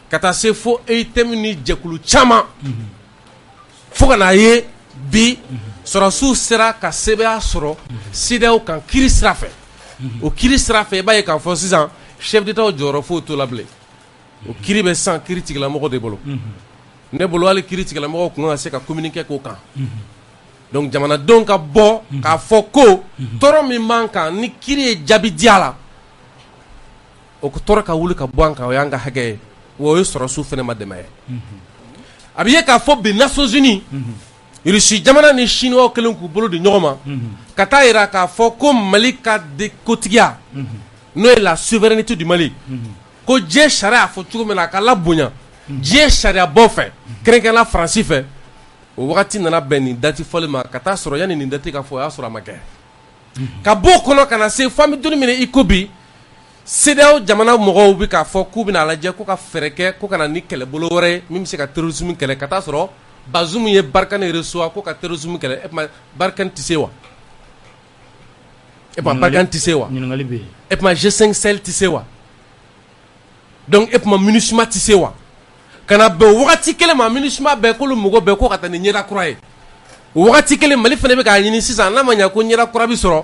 ka taa se fo EITM ni jɛkulu caman fo ka n'a ye bi sɔrɔsiw sera ka sɛbɛya sɔrɔ CEDEAO kan kiiri sira fɛ o kiiri sira fɛ i b'a ye k'a fɔ sisan chef d'État jɔyɔrɔ foyi t'o la bilen o kiiri bɛ sisan kiiri tigilamɔgɔ de bolo ne bolo hali kiiri tigilamɔgɔw kun ka se ka communiquer k'o kan donc jamanadenw ka bɔ k'a fɔ ko tɔɔrɔ min b'an kan ni kiiri ye jaabi di a la o tɔɔrɔ ka wuli ka bɔ an kan o y'an ka hakɛ ye wa o ye sɔrɔsiw fana ma dɛmɛ ye a bɛ ye k'a fɔ bi Nations Unies Russie jamana ni Chinois kelen k'u bolo di ɲɔgɔn ma ka taa yira k'a fɔ ko Mali ka kotigiya n'o ye la souveraineté du Mali ko diɲɛ sariya fɔ cogo min na a ka labonya diɲɛ sariya bɔ fɛ kɛrɛnkɛrɛnna Faransi fɛ o wagati nana bɛn nin date fɔli ma ka taa sɔrɔ yanni nin date ka fɔ o y'a sɔrɔ a ma kɛ ka bɔ o kɔnɔ ka na se fo an bɛ don min na i ko bi CEDEAO jamana mɔgɔw bɛ k'a fɔ k'u bɛna lajɛ ko ka fɛɛrɛ kɛ ko ka na ni kɛlɛbolo wɛrɛ ye min bɛ se ka terrorisme kɛlɛ ka taa sɔrɔ Bazoum ye Barkhane recevoir ko ka terrorisme kɛlɛ e kuma Barkhane tɛ se wa e kuma Barkhane tɛ se wa e kuma G5 Sahel tɛ se wa donc e kuma MINUSMA tɛ se wa kana bɛn wagati kelen ma MINUSMA bɛɛ k'olu mɔgɔ bɛɛ ko ka taa ni ɲɛda kura ye o wagati kelen Mali fana bɛ k'a ɲini sisan n'a ma ɲɛ ko ɲɛda kura bɛ sɔrɔ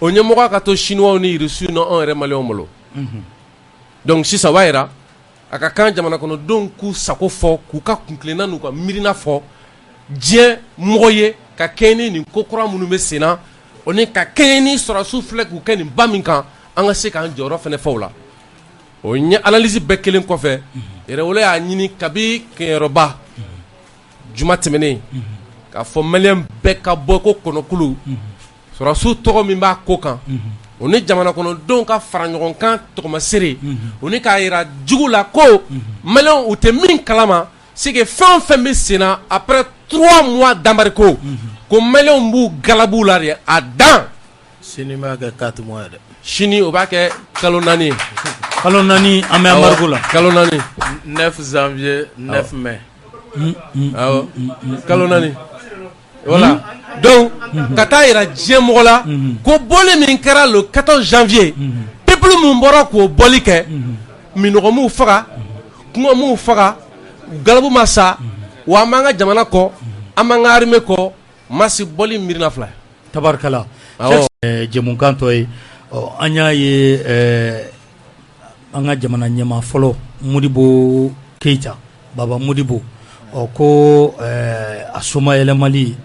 o ɲɛmɔgɔ ka to Chinois ni Russiw ni anw yɛrɛ Maliens bolo donc sisan o b'a jira a ka kan jamana kɔnɔdenw k'u sago fɔ k'u ka kuntilenna n'u ka miirina fɔ diɲɛ mɔgɔ ye ka kɛɲɛ ni nin ko kura minnu bɛ sen na o ni ka kɛɲɛ ni sɔrɔsiw filɛ k'u kɛ nin ba min kan an ka se k'an jɔyɔrɔ fana fa o la o ɲɛ analyse bɛɛ kelen kɔfɛ Yɛrɛwolo y'a ɲini kabi kɛnyɔrɔba juma tɛmɛnen k'a fɔ Malien bɛɛ ka bɔ ko kɔnɔkulu sɔrɔsiw tɔgɔ min b'a ko kan o ni jamana kɔnɔdenw ka fara ɲɔgɔn kan tɔgɔmasere o ni k'a yira jugu la ko Maliens u tɛ min kalama c'est que fɛn o fɛn bɛ sen na après 3 mois d'embargo ko Maliens b'u galabu la de a dan sini b'a kɛ 4 mois dɛ sini o b'a kɛ kalo 4 kalo 4 an bɛ embargo la kalo 4 9 janvier 9 mai awɔ kalo 4 voilà donc ka taa yira diɲɛ mɔgɔ la ko bɔli min kɛra le 14 janvier peuple mun bɔra k'o bɔli kɛ minɔgɔ m'u faga kɔngɔ m'u faga galabu ma sa wa an b'an ka jamana kɔ an b'an ka armée kɔ masi bɔli miirina fila tabarikala jɛmukan tɔ ye an y'a ye an ka jamana ɲɛmaa fɔlɔ Modibo Keita Baba Modibo ko a soma yɛlɛmali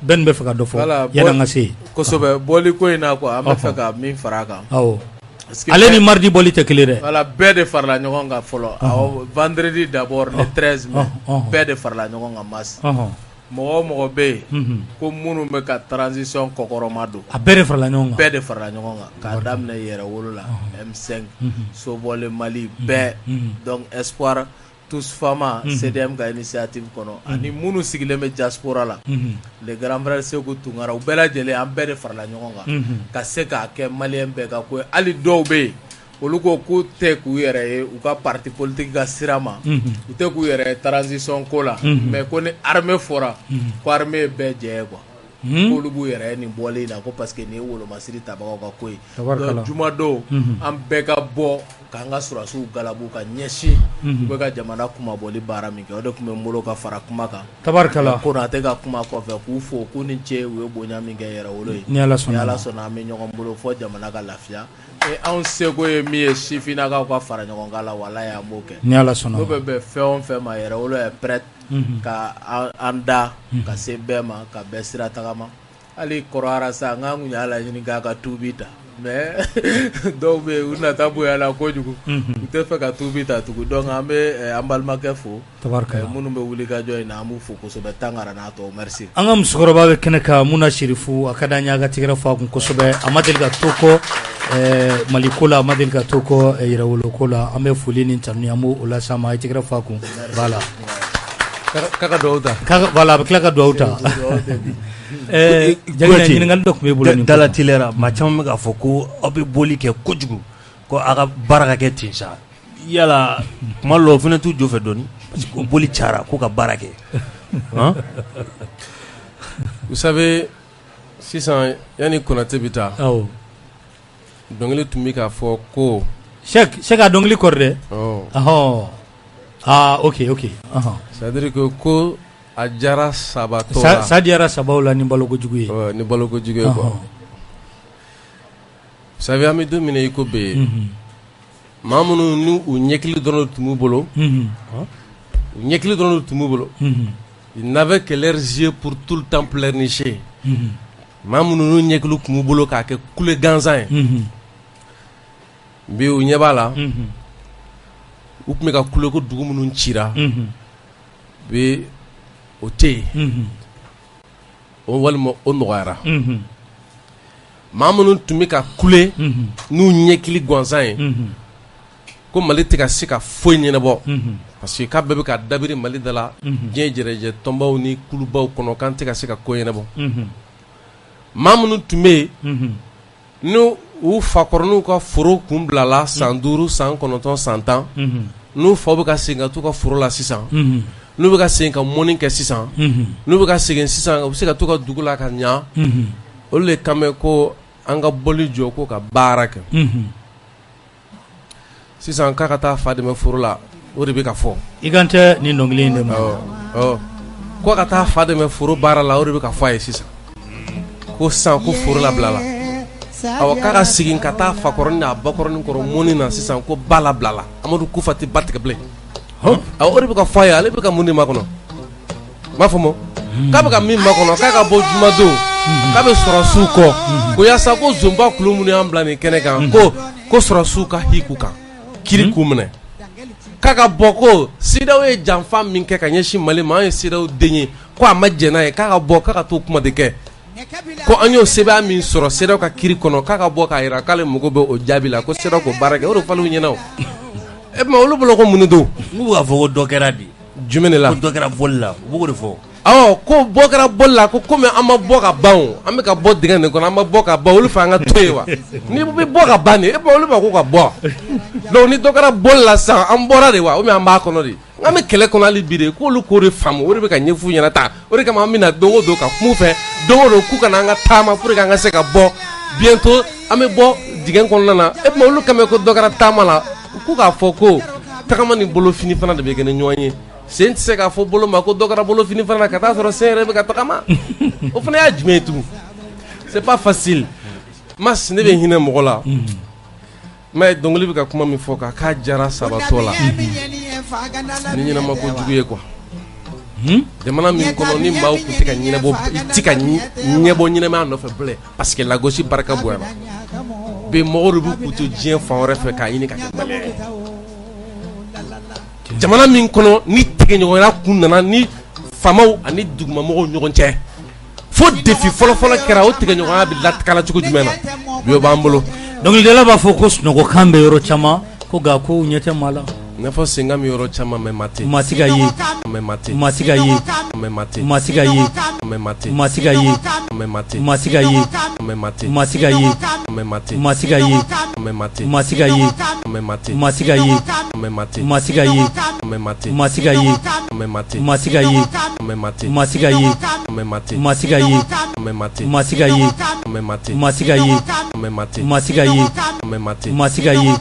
bɛɛ bɛ fɛ ka dɔ fɔ yanni an ka se kosɛbɛ bɔli ko in na quoi an bɛ fɛ ka min fara a kan ale ni mardi bɔli tɛ kelen dɛ voilà bɛɛ de farala ɲɔgɔn kan fɔlɔ vendredi d'abord le 13 mai bɛɛ de farala ɲɔgɔn kan mars mɔgɔ o mɔgɔ bɛ yen ko minnu bɛ ka transition kɔkɔrɔma don a bɛɛ de farala ɲɔgɔn kan bɛɛ de farala ɲɔgɔn kan k'a daminɛ Yɛrɛwolo la M5 Sobɔle Mali bɛɛ donc espoir tous fama CDM ka initiative kɔnɔ ani minnu sigilen bɛ diaspora la les grands frères Seku Tunkara u bɛɛ lajɛlen an bɛɛ de farala ɲɔgɔn kan ka se k'a kɛ Malien bɛɛ ka ko ye hali dɔw bɛ yen olu ko k'u tɛ k'u yɛrɛ ye u ka parti politique ka sira ma u tɛ k'u yɛrɛ ye transition ko la mais ko ni armée fɔra ko armée ye bɛɛ jɛ ye quoi k'olu b'u yɛrɛ ye nin bɔli la ko parce que nin ye wolomasiri tabagaw ka ko ye donc juma don an bɛɛ ka bɔ k'an ka sɔrɔsiw galabu ka ɲɛsin u bɛ ka jamana kumabɔli baara min kɛ o de tun bɛ n bolo ka fara kuma kan tabarikala Konate ka kuma kɔfɛ k'u fo k'u ni ce u ye bonya min kɛ Yɛrɛwolo ye ni Ala sɔnna an bɛ ɲɔgɔn bolo fɔ jamana ka lafiya anw seko ye min ye sifinnakaw ka fara ɲɔgɔn kan la walahi an b'o kɛ ni Ala sɔnna n'o bɛ bɛn fɛn o fɛn ma Yɛrɛwolo est prête ka an da ka se bɛɛ ma ka bɛɛ sira tagama hali kɔrɔyara sa n k'an kun y'a laɲini k'a ka tuubi ta mais donc u nata bonya la kojugu u tɛ fɛ ka tubi ta tugu donc an bɛ an balimakɛ fo minnu bɛ wuli ka jɔ in na an b'u fo kosɛbɛ tangara n'a tɔ merci. an ka musokɔrɔba bɛ kɛnɛ kan Muna Sherifu a ka d'an ye a ka tigɛrɛ fɔ a kun kosɛbɛ a ma deli ka to kɔ Mali ko la a ma deli ka to kɔ yɛrɛwolo ko la an bɛ foli ni tanu an b'o lase a ma a ye tigɛrɛ fɔ a kun voilà. Kaka duwawu ta. Voilà a bɛ tila ka duwawu ta. Ɲininkali dɔ tun bɛ bolo nin dala telera maa caman bɛ k'a fɔ ko aw bɛ boli kɛ kojugu ko a ka baara ka kɛ ten sa yala kuma dɔ la o fana t'u jɔ fɛ dɔɔni parce que boli cayara ko ka baara kɛ. Vous savez sisan yanni Konate bɛ taa dɔnkili tun bɛ k'a fɔ ko. Sɛk a dɔnkili kɔrɔ dɛ. Ok. C'est-à-dire que ko a diyara sabatɔ la. Sa diyara sabaw la ni balokojugu ye. Ni balokojugu ye quoi. Vous savez an bɛ don min na i ko bi maa minnu ni u ɲɛkili dɔrɔn tun b'u bolo. U ɲɛkili dɔrɔn tun b'u bolo. Ils n'avaient que leurs yeux pour tout le temps pleurnicher. Maa minnu n'u ɲɛkili tun b'u bolo k'a kɛ kule gansan ye. Bi u ɲɛ b'a la. U tun bɛ ka kule ko dugu minnu cira. Bi o tɛ yen. O walima o nɔgɔyara. Maa minnu tun bɛ ka kule n'u ɲɛkili gansan ye. Ko Mali tɛ ka se ka foyi ɲɛnabɔ. Parce que k'a bɛɛ bɛ ka dabiri Mali da la. Diɲɛ jɛrɛjɛ tɔnbaw ni kulubaw kɔnɔ k'an tɛ ka se ka ko ɲɛnabɔ. Maa minnu tun bɛ yen n'u u fakɔrɔniw ka foro kun bilala san 5 san 9 san 10 n'u faw bɛ ka segin ka t'u ka foro la sisan n'u bɛ ka segin ka mɔni kɛ sisan n'u bɛ ka segin sisan u bɛ se ka t'u ka dugu la ka ɲa olu de kama ko an ka bɔli jɔ ko ka baara kɛ sisan k'a ka taa fa dɛmɛ foro la o de bɛ ka fɔ i kan tɛ nin dɔnkili in de ma ko ka taa fa dɛmɛ foro baara la o de bɛ ka fɔ a ye sisan ko sisan ko foro labila la awɔ k'a ka segin ka taa fakɔrɔni n'a bakɔrɔni kɔrɔ mɔni na sisan ko ba labila la Amadu Kufa tɛ ba tigɛ bilen awɔ o de bɛ ka fɔ a ye ale bɛ ka mun de makɔnɔ m'a faamu k'a bɛ ka min makɔnɔ k'a ka bɔ jumadon k'a bɛ sɔrɔsiw kɔ ko yaasa ko zonba kulo minnu y'an bila nin kɛnɛ kan ko sɔrɔsiw ka hiku kan kiri k'u minɛ k'a ka bɔ ko CEDEAO ye janfa min kɛ ka ɲɛsin Mali ma an ye CEDEAO den ye ko a ma jɛn n'a ye k'a ka bɔ k'a ka t'o kuma de kɛ ko an y'o sɛbɛn min sɔrɔ CEDEAO ka kiri kɔnɔ k'a ka bɔ k'a jira k'ale mago bɛ o jaabi la ko CEDEAO ko baara kɛ o de fɔl'u ɲɛna o mais olu bolo ko mun de don n'u b'a fɔ ko dɔ kɛra de jumɛn de la ko dɔ kɛra bɔli la u b'o de fɔ awɔ ko bɔ kɛra bɔli la ko komi an ma bɔ ka ban o an bɛ ka bɔ dingɛ de kɔnɔ an ma bɔ ka ban olu fɛ an ka to yen wa ni bɛ bɔ ka ban de olu b'a ko ka bɔ donc ni dɔ kɛra bɔli la sisan an bɔra de wa ou bien an b'a kɔnɔ de an bɛ kɛlɛ kɔnɔ hali bi de k'olu k'o de faamu o de bɛ ka ɲɛf'u ɲɛna tan o de kama an bɛna don o don ka kuma u fɛ don o don k'u kana an ka taama pour que an ka se ka bɔ bientôt an bɛ bɔ dingɛ kɔnɔna na e tuma olu kama ko dɔ kɛra taama la k'u k'a fɔ ko tagama ni bolofini fana de bɛ kɛ ni ɲɔgɔn ye sen tɛ se k'a fɔ bolo ma ko dɔ kɛra bolofini fana na ka taa sɔrɔ sen yɛrɛ bɛ ka tagama o fana y'a jumɛn ye tugun c'est pas facile mas ne bɛ hinɛ mɔgɔ la mais dɔnkili bɛ ka kuma min fɔ k'a diyara sabatɔ la ni ɲɛnama ko jugu ye quoi jamana min kɔnɔ ni maaw tun tɛ ka ɲɛnabɔ i tɛ ka ɲɛbɔ ɲɛnamaya nɔfɛ bilen parce que lagosi barika bonyana bi mɔgɔw de b'u k'u to diɲɛ fan wɛrɛ fɛ k'a ɲini ka kɛ maliyɛn ye jamana min kɔnɔ ni tigɛɲɔgɔnya kun nana ni faamaw ani dugumamɔgɔw ɲɔgɔn cɛ fo défi fɔlɔfɔlɔ kɛra o tigɛɲɔgɔnya bɛ latakala cogo jumɛn na bi o b'an bolo dɔnkilidala b'a fɔ ko sunɔgɔkan bɛ yɔrɔ caman ko nka ko ɲɛ tɛ maa la n'a fɔ senkan mi yɔrɔ caman mɛ mate maa ti ka ye mɛ mate maa ti ka ye mɛ mate maa ti ka ye mɛ mate maa ti ka ye mɛ mate maa ti ka ye mɛ mate maa ti ka ye mɛ mate maa ti ka ye mɛ mate maa ti ka ye mɛ mate maa ti ka ye mɛ mate maa ti ka ye mɛ mate maa ti ka ye mɛ mate maa ti ka ye mɛ mate maa ti ka ye mɛ mate maa ti ka ye mɛ mate maa ti ka ye mɛ mate maa ti ka ye mɛ mate maa ti ka ye mɛ mate maa ti ka ye